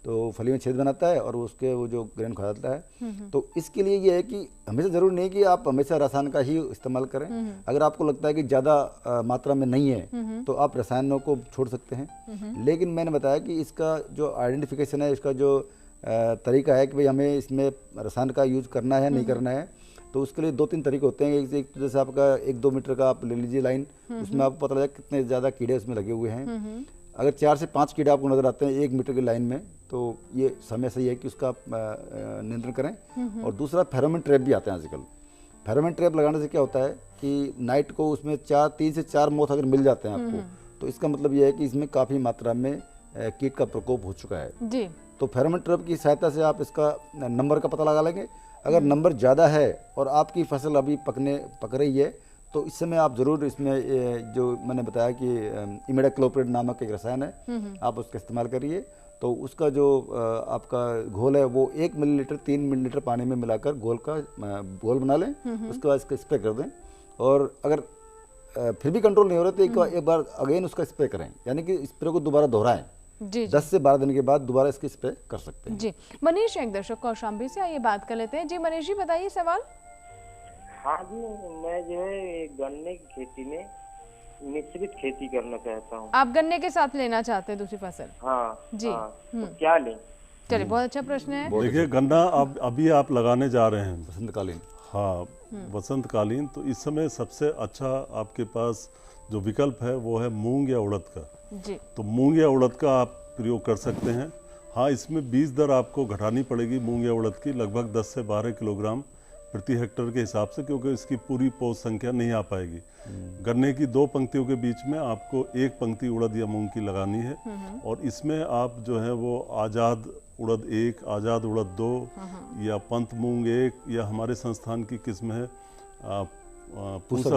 तो फली में छेद बनाता है और उसके वो जो ग्रेन खा जाता है। तो इसके लिए ये है कि हमेशा जरूरी नहीं कि आप हमेशा रसायन का ही इस्तेमाल करें। अगर आपको लगता है कि ज़्यादा मात्रा में नहीं है तो आप रसायनों को छोड़ सकते हैं। लेकिन मैंने बताया कि इसका जो आइडेंटिफिकेशन है, इसका जो तरीका है कि भाई हमें इसमें रसायन का यूज करना है नहीं करना है, तो उसके लिए 2-3 तरीके होते हैं। एक तो जैसे आपका 1-2 मीटर का आप ले लीजिए लाइन, उसमें आपको पता लगा कितने ज़्यादा कीड़े उसमें लगे हुए हैं। अगर 4 से 5 कीड़े आपको नजर आते हैं 1 मीटर की लाइन में, तो ये समय सही है कि उसका नियंत्रण करें। और दूसरा फेरोमोन ट्रैप भी आते हैं आजकल। फेरोमोन ट्रैप लगाने से क्या होता है कि नाइट को उसमें 3 से 4 मोथ अगर मिल जाते हैं आपको, तो इसका मतलब ये है कि इसमें काफ़ी मात्रा में कीट का प्रकोप हो चुका है जी। तो फेरोमोन ट्रैप की सहायता से आप इसका नंबर का पता लगा लेंगे। अगर नंबर ज़्यादा है और आपकी फसल अभी पक रही है तो इस समय आप ज़रूर इसमें जो मैंने बताया कि इमिडाक्लोप्रिड नामक एक रसायन है, आप उसका इस्तेमाल करिए। तो उसका जो आपका घोल है वो 1 मिलीलीटर 3 मिलीलीटर पानी में मिलाकर घोल बना लें, उसके बाद इसका स्प्रे कर दें। और अगर फिर भी कंट्रोल नहीं हो रहा तो एक बार अगेन उसका स्प्रे करें, यानी कि स्प्रे को दोबारा दोहराएं। 10 से 12 दिन के बाद दोबारा इसकी स्प्रे कर सकते हैं जी। मनीष एक दर्शक कौशाम्बी से, आइए बात कर लेते हैं जी। मनीष जी बताइए सवाल। हाँ जी, मैं जो है गन्ने की खेती में मिश्रित खेती करना चाहता हूँ। आप गन्ने के साथ लेना चाहते हैं दूसरी फसल? हाँ जी। तो क्या लें? चलिए, बहुत अच्छा प्रश्न है। देखिए, गन्ना अभी आप लगाने जा रहे हैं बसंतकालीन। हाँ, बसंतकालीन। तो इस समय सबसे अच्छा आपके पास जो विकल्प है वो है मूंग या उड़द का जी। तो मूंग या उड़द का आप प्रयोग कर सकते हैं। हाँ, इसमें बीज दर आपको घटानी पड़ेगी मूंग या उड़द की, लगभग 10 से 12 किलोग्राम प्रति हेक्टेयर के हिसाब से, क्योंकि इसकी पूरी पौध संख्या नहीं आ पाएगी। गन्ने की 2 पंक्तियों के बीच में आपको 1 पंक्ति उड़द या मूंग की लगानी है। और इसमें आप जो है वो आज़ाद उड़द 1, आज़ाद उड़द 2 या पंत मूंग 1, या हमारे संस्थान की किस्म है पूसा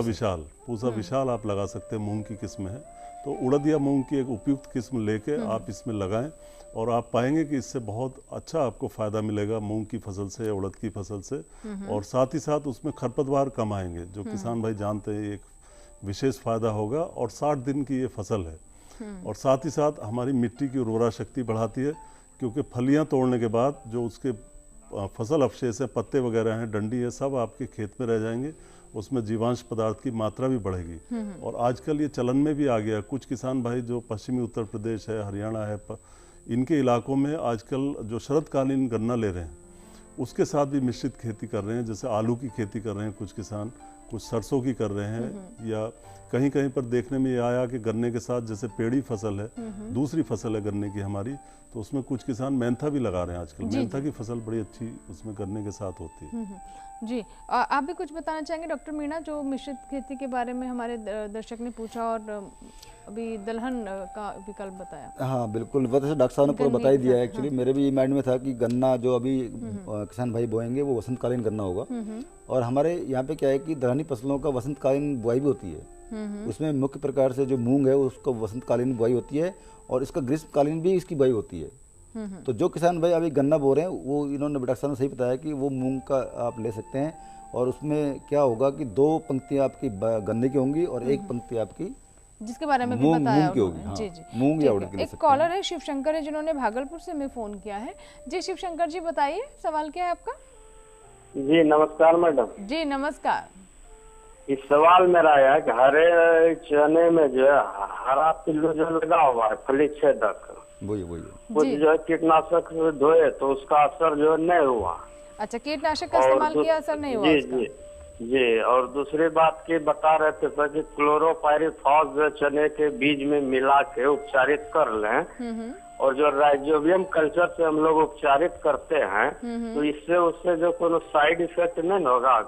विशाल आप लगा सकते हैं, मूंग की किस्म है। तो उड़द या मूंग की एक उपयुक्त किस्म लेके आप इसमें लगाएं और आप पाएंगे कि इससे बहुत अच्छा आपको फ़ायदा मिलेगा मूंग की फसल से या उड़द की फसल से। और साथ ही साथ उसमें खरपतवार कम आएंगे, जो किसान भाई जानते हैं एक विशेष फायदा होगा। और 60 दिन की ये फसल है और साथ ही साथ हमारी मिट्टी की उर्वरा शक्ति बढ़ाती है, क्योंकि फलियां तोड़ने के बाद जो उसके फसल अवशेष है, पत्ते वगैरह हैं, डंडी है, सब आपके खेत में रह जाएंगे, उसमें जीवांश पदार्थ की मात्रा भी बढ़ेगी। और आजकल ये चलन में भी आ गया, कुछ किसान भाई जो पश्चिमी उत्तर प्रदेश है, हरियाणा है, इनके इलाकों में आजकल जो शरदकालीन गन्ना ले रहे हैं उसके साथ भी मिश्रित खेती कर रहे हैं। जैसे आलू की खेती कर रहे हैं कुछ किसान, कुछ सरसों की कर रहे हैं, या कहीं कहीं पर देखने में ये आया कि गन्ने के साथ जैसे पेड़ी फसल है, दूसरी फसल है गन्ने की हमारी, तो उसमें कुछ किसान मेंथा भी लगा रहे हैं आजकल। मेंथा की फसल बड़ी अच्छी उसमें गन्ने के साथ होती है। जी, आप भी कुछ बताना चाहेंगे डॉक्टर मीणा, जो मिश्रित खेती के बारे में हमारे दर्शक ने पूछा और अभी दलहन का विकल्प बताया? हाँ बिल्कुल, वैसे डॉक्टर साहब ने पूरा बता ही दिया है। एक्चुअली मेरे भी माइंड में था कि गन्ना जो अभी किसान भाई बोएंगे वो वसंतकालीन गन्ना होगा। और हमारे यहाँ पे क्या है कि दलहनी फसलों का वसंतकालीन बुआई भी होती है। उसमें मुख्य प्रकार से जो मूंग है उसको वसंतकालीन बुआई होती है और इसका ग्रीष्मकालीन भी इसकी बुआई होती है। तो जो किसान भाई अभी गन्ना बो रहे हैं वो इन्होंने डॉक्टर साहब ने सही बताया कि वो मूंग का आप ले सकते हैं। और उसमें क्या होगा कि 2 पंक्तियां आपकी गन्ने की होंगी और 1 पंक्ति आपकी जिसके बारे में भी बताया मूंग की होगी। हाँ, जी जी, मूंग या उड़द की ले सकते हैं। एक कॉलर है शिवशंकर है जिन्होंने भागलपुर से हमें फोन किया है। जी शिवशंकर जी, बताइए सवाल क्या है आपका? जी नमस्कार मैडम। जी नमस्कार। इस सवाल मेरा है कि हरे चने में जो है हरा पिल्लू जो लगा हुआ है फली छेदक, वही कुछ जो है कीटनाशक धोए तो उसका असर जो है नहीं हुआ। अच्छा, कीटनाशक का इस्तेमाल किया, असर नहीं हुआ? जी जी। और दूसरी बात की बता रहे थे सर कि क्लोरोपाइरिफॉस जो चने के बीज में मिला के उपचारित कर लें, और जो राइजोबियम कल्चर से हम लोग उपचारित करते हैं तो इससे उससे जो कोनो साइड इफेक्ट नहीं होगा?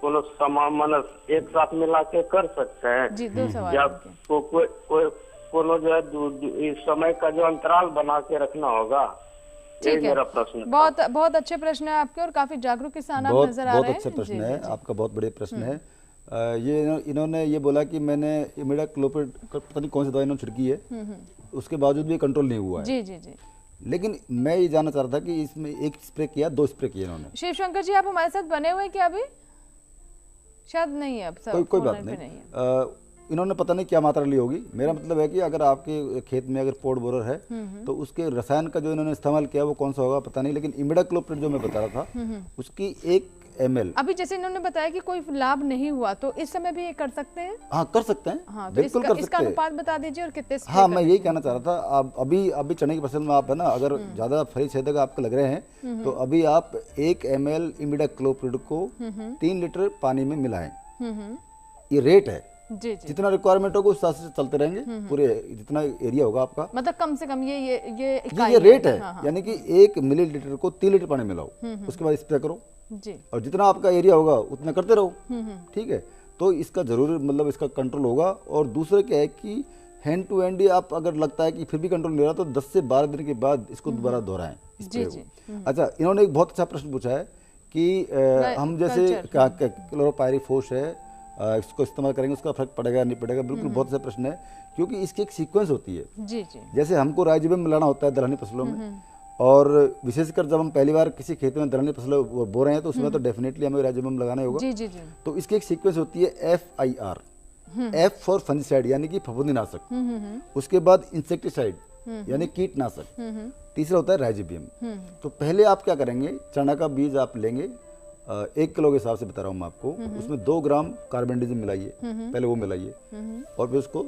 कोनो सामान एक साथ मिला के कर सकते हैं? जी, 2 सवाल। या कोनो जो है इस समय का जो अंतराल बना के रखना होगा? ठीक है, मेरा प्रश्न। बहुत अच्छे प्रश्न है आपके और काफी जागरूक किसान आप नजर आ रहे हैं। बहुत अच्छा प्रश्न है आपका, बहुत बड़े प्रश्न है। ये इन्होंने ये बोला कि मैंने इमिडाक्लोपिड पता नहीं कौन सी दवाई इन्होंने छिड़की है, उसके बावजूद भी कंट्रोल नहीं हुआ है। जी जी जी। लेकिन मैं ये जानना चाह रहा था कि इसमें 1 स्प्रे किया, 2 स्प्रे किए इन्होंने? शिवशंकर जी, आप हमारे साथ बने हुए हैं क्या अभी? शायद नहीं है, अब कोई बात नहीं। इन्होंने पता नहीं क्या मात्रा ली होगी। मेरा मतलब है कि अगर आपके खेत में अगर पोड बोरर है तो उसके रसायन का जो इन्होंने इस्तेमाल किया वो कौन सा होगा पता नहीं। लेकिन इमिडाक्लोपिड जो मैं बता रहा था उसकी 1 ml। अभी जैसे इन्होंने बताया कि कोई लाभ नहीं हुआ तो इस समय भी ये कर सकते हैं? हाँ कर सकते हैं। हाँ, तो बिल्कुल कर सकते हैं। इसका अनुपात बता दीजिए और कितने? हाँ मैं यही कहना चाह रहा था। आप अभी चने की फसल में आप है ना, अगर ज्यादा फली छेदक आपको लग रहे हैं तो अभी आप 1 ml इमिडाक्लोपिड को 3 लीटर पानी में मिलाएं। ये रेट है। जी जी। जितना रिक्वायरमेंट होगा उस हिसाब से चलते रहेंगे। पूरे जितना एरिया होगा आपका, मतलब कम से कम ये रेट है। हाँ। यानी कि 1 मिलीलीटर को 3 लीटर पानी मिलाओ, उसके बाद स्प्रे करो जी। और जितना आपका एरिया होगा उतना करते रहो। ठीक है, तो इसका जरूर मतलब इसका कंट्रोल होगा। और दूसरा क्या है कि हैंड टू हैंड आप अगर लगता है कि फिर भी कंट्रोल नहीं रहा तो 10 से 12 दिन के बाद इसको दोबारा दोहराएं स्प्रे को। अच्छा, इन्होंने एक बहुत अच्छा प्रश्न पूछा है कि हम जैसे क्लोरोपाइरिफॉस है इसको इस्तेमाल करेंगे उसका फर्क पड़ेगा नहीं पड़ेगा? बिल्कुल बहुत अच्छा प्रश्न है, क्योंकि इसकी एक सीक्वेंस होती है। जी जी। जैसे हमको राइजोबियम मिलाना होता है दलहनी फसलों में, और विशेषकर जब हम पहली बार किसी खेत में दलहनी फसल बो रहे हैं तो उसमें तो डेफिनेटली हमें राइजोबियम लगाना होगा। जी जी जी। तो इसकी एक सीक्वेंस होती है FIR, F फॉर फंजिसाइड यानी कि फफूंदीनाशक, उसके बाद इंसेक्टिसाइड यानी कीटनाशक, तीसरा होता है राइजोबियम। तो पहले आप क्या करेंगे, चना का बीज आप लेंगे 1 किलो के हिसाब से बता रहा हूँ मैं आपको, उसमें 2 ग्राम कार्बेंडिजिम मिलाइए, पहले वो मिलाइए और फिर उसको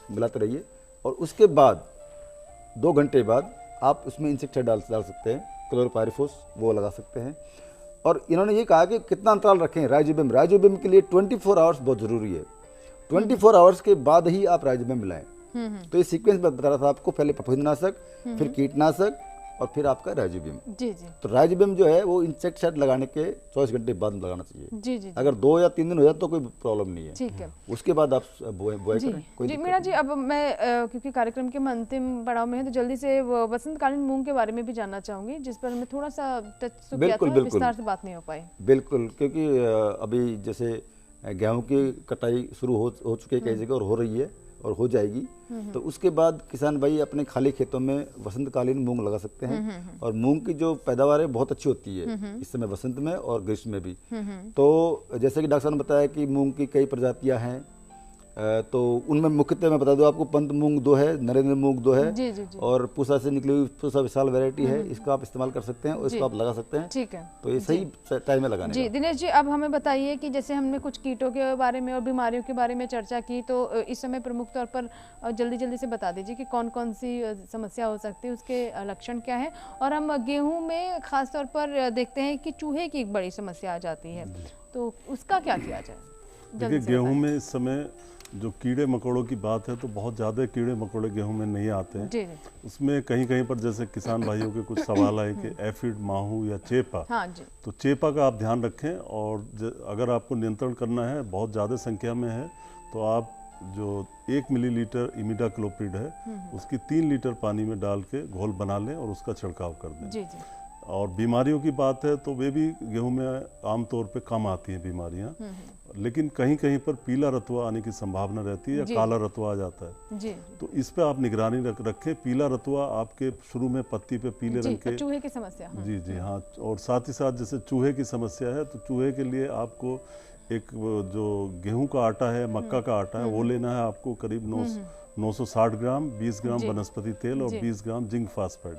मिलाते रहिए। और उसके बाद 2 घंटे बाद आप उसमें इंसेक्टिसाइड डाल सकते हैं, क्लोरोपाइरिफॉस वो लगा सकते हैं। और इन्होंने ये कहा कि कितना अंतराल रखें राइजोबियम के लिए 24 आवर्स बहुत जरूरी है। 24 आवर्स के बाद ही आप राइजोबियम मिलाएं। तो ये सीक्वेंस में बता रहा था आपको, पहले फफूंदीनाशक, फिर कीटनाशक और फिर आपका राइजोबियम। जी जी। तो राइजोबियम जो है वो इंसेक्टिसाइड लगाने के 24 घंटे बाद लगाना चाहिए। जी जी। अगर 2 या 3 दिन हो जाए तो कोई प्रॉब्लम नहीं है। ठीक है, उसके बाद आप बुआई करें। जी मीणा जी, अब मैं क्योंकि कार्यक्रम के अंतिम पड़ाव में है तो जल्दी से वसंतकालीन मूंग के बारे में भी जानना चाहूंगी, जिस पर हमें थोड़ा सा टच किया था, विस्तार से बात नहीं हो पाई। बिल्कुल, क्योंकि अभी जैसे गेहूं की कटाई शुरू हो चुकी है कई जगह और हो रही है और हो जाएगी, तो उसके बाद किसान भाई अपने खाली खेतों में वसंतकालीन मूंग लगा सकते हैं। और मूंग की जो पैदावार है बहुत अच्छी होती है इस समय वसंत में और ग्रीष्म में भी। तो जैसे कि डॉक्टर साहब ने बताया कि मूंग की कई प्रजातियां हैं, तो उनमें मुख्यतः मैं बता दूं आपको, पंत मूंग 2 है, नरेंद्र मूंग 2 है, जी, जी, जी। और पूसा से निकली हुई पूसा विशाल वैरायटी है, इसको आप इस्तेमाल कर सकते हैं और इसको आप लगा सकते हैं। ठीक है, तो ये सही टाइम में लगाने जी। का। दिनेश जी, अब हमें बताइए कि जैसे हमने कुछ कीटों के बारे में और बीमारियों के बारे में चर्चा की, तो इस समय प्रमुख तौर पर जल्दी जल्दी से बता दीजिए कि कौन कौन सी समस्या हो सकती है, उसके लक्षण क्या है। और हम गेहूं में खास तौर पर देखते हैं कि चूहे की एक बड़ी समस्या आ जाती है, तो उसका क्या किया जाए? देखिए, गेहूं में इस समय जो कीड़े मकोड़ों की बात है, तो बहुत ज़्यादा कीड़े मकोड़े गेहूं में नहीं आते हैं। जी। उसमें कहीं कहीं पर जैसे किसान भाइयों के कुछ सवाल आए कि एफिड, माहू या चेपा। हाँ जी। तो चेपा का आप ध्यान रखें, और अगर आपको नियंत्रण करना है, बहुत ज़्यादा संख्या में है, तो आप जो 1 मिलीलीटर इमिडाक्लोप्रिड है उसकी 3 लीटर पानी में डाल के घोल बना लें और उसका छिड़काव कर दें। जी जी। और बीमारियों की बात है तो वे भी गेहूं में आमतौर पे कम आती हैं बीमारियां, लेकिन कहीं कहीं पर पीला रतुआ आने की संभावना रहती है या काला रतुआ आ जाता है। जी। तो इस पे आप निगरानी रखें। पीला रतुआ आपके शुरू में पत्ती पे पीले रंग के, चूहे की समस्या। जी जी हाँ। और साथ ही साथ जैसे चूहे की समस्या है, तो चूहे के लिए आपको एक जो गेहूं का आटा है, मक्का का आटा है, वो लेना है आपको करीब 960 ग्राम, 20 ग्राम वनस्पति तेल और 20 ग्राम जिंक फास्फेट।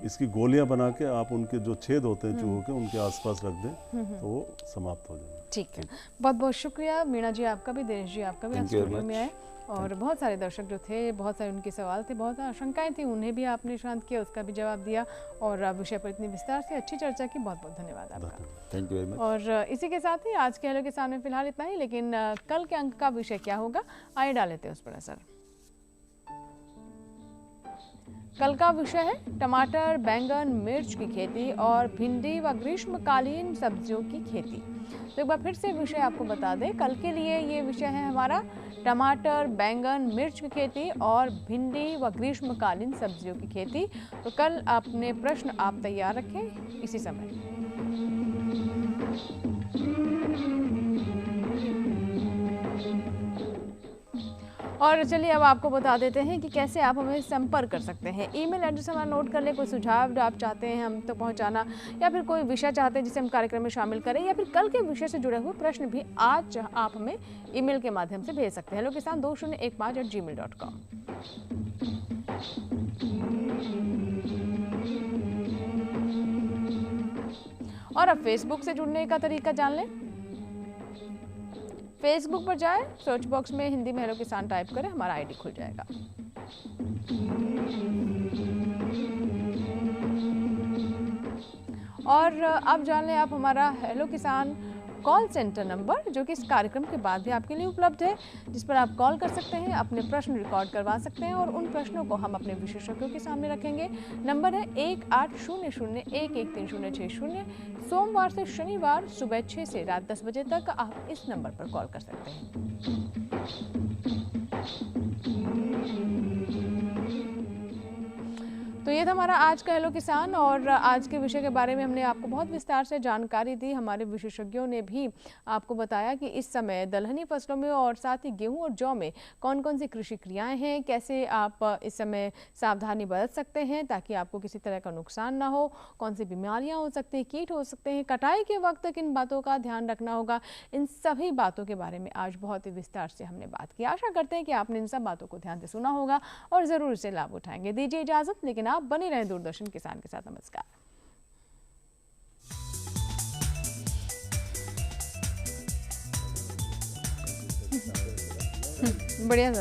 इसकी गोलियां बना के आप उनके जो छेद होते हैं चूहों के, उनके आसपास रख दें, तो वो समाप्त हो जाएगा। ठीक है, बहुत बहुत शुक्रिया मीणा जी आपका भी, दिनेश जी आपका भी, आप स्टूडियो में आए। और बहुत सारे दर्शक जो थे, बहुत सारे उनके सवाल थे, बहुत आशंकाएं थी, उन्हें भी आपने शांत किया, उसका भी जवाब दिया, और विषय पर इतनी विस्तार से अच्छी चर्चा की। बहुत बहुत धन्यवाद आपका। Thank you very much. और इसी के साथ ही आज के हेलो किसान में फिलहाल इतना ही, लेकिन कल के अंक का विषय क्या होगा, आइए डाल लेते हैं उस पर नजर। कल का विषय है टमाटर, बैंगन, मिर्च की खेती और भिंडी व ग्रीष्मकालीन सब्जियों की खेती। तो एक बार फिर से विषय आपको बता दें, कल के लिए ये विषय है हमारा टमाटर, बैंगन, मिर्च की खेती और भिंडी व ग्रीष्मकालीन सब्जियों की खेती। तो कल अपने प्रश्न आप तैयार रखें इसी समय। और चलिए अब आपको बता देते हैं कि कैसे आप हमें संपर्क कर सकते हैं। ईमेल एड्रेस हमारा नोट कर लें। कोई सुझाव जो आप चाहते हैं हम तक पहुंचाना, या फिर कोई विषय चाहते हैं जिसे हम कार्यक्रम में शामिल करें, या फिर कल के विषय से जुड़े हुए प्रश्न भी आज आप हमें ईमेल के माध्यम से भेज सकते हैं। hellokisan2015@gmail.com। और अब फेसबुक से जुड़ने का तरीका जान लें। फेसबुक पर जाएं, सर्च बॉक्स में हिंदी में हेलो किसान टाइप करें, हमारा आईडी खुल जाएगा। और अब जान लें आप हमारा हेलो किसान कॉल सेंटर नंबर, जो कि इस कार्यक्रम के बाद भी आपके लिए उपलब्ध है, जिस पर आप कॉल कर सकते हैं, अपने प्रश्न रिकॉर्ड करवा सकते हैं और उन प्रश्नों को हम अपने विशेषज्ञों के सामने रखेंगे। नंबर है 1800113060। सोमवार से शनिवार सुबह 6 से रात 10 बजे तक आप इस नंबर पर कॉल कर सकते हैं। तो ये था हमारा आज का हेलो किसान, और आज के विषय के बारे में हमने आपको बहुत विस्तार से जानकारी दी। हमारे विशेषज्ञों ने भी आपको बताया कि इस समय दलहनी फसलों में और साथ ही गेहूं और जौ में कौन कौन सी कृषि क्रियाएं हैं, कैसे आप इस समय सावधानी बरत सकते हैं ताकि आपको किसी तरह का नुकसान ना हो, कौन सी बीमारियां हो सकती हैं, कीट हो सकते हैं, कटाई के वक्त किन बातों का ध्यान रखना होगा, इन सभी बातों के बारे में आज बहुत ही विस्तार से हमने बात की। आशा करते हैं कि आपने इन सब बातों को ध्यान से सुना होगा और ज़रूर इसे लाभ उठाएंगे। दीजिए इजाज़त, लेकिन आप बने रहें दूरदर्शन किसान के साथ। नमस्कार। बढ़िया।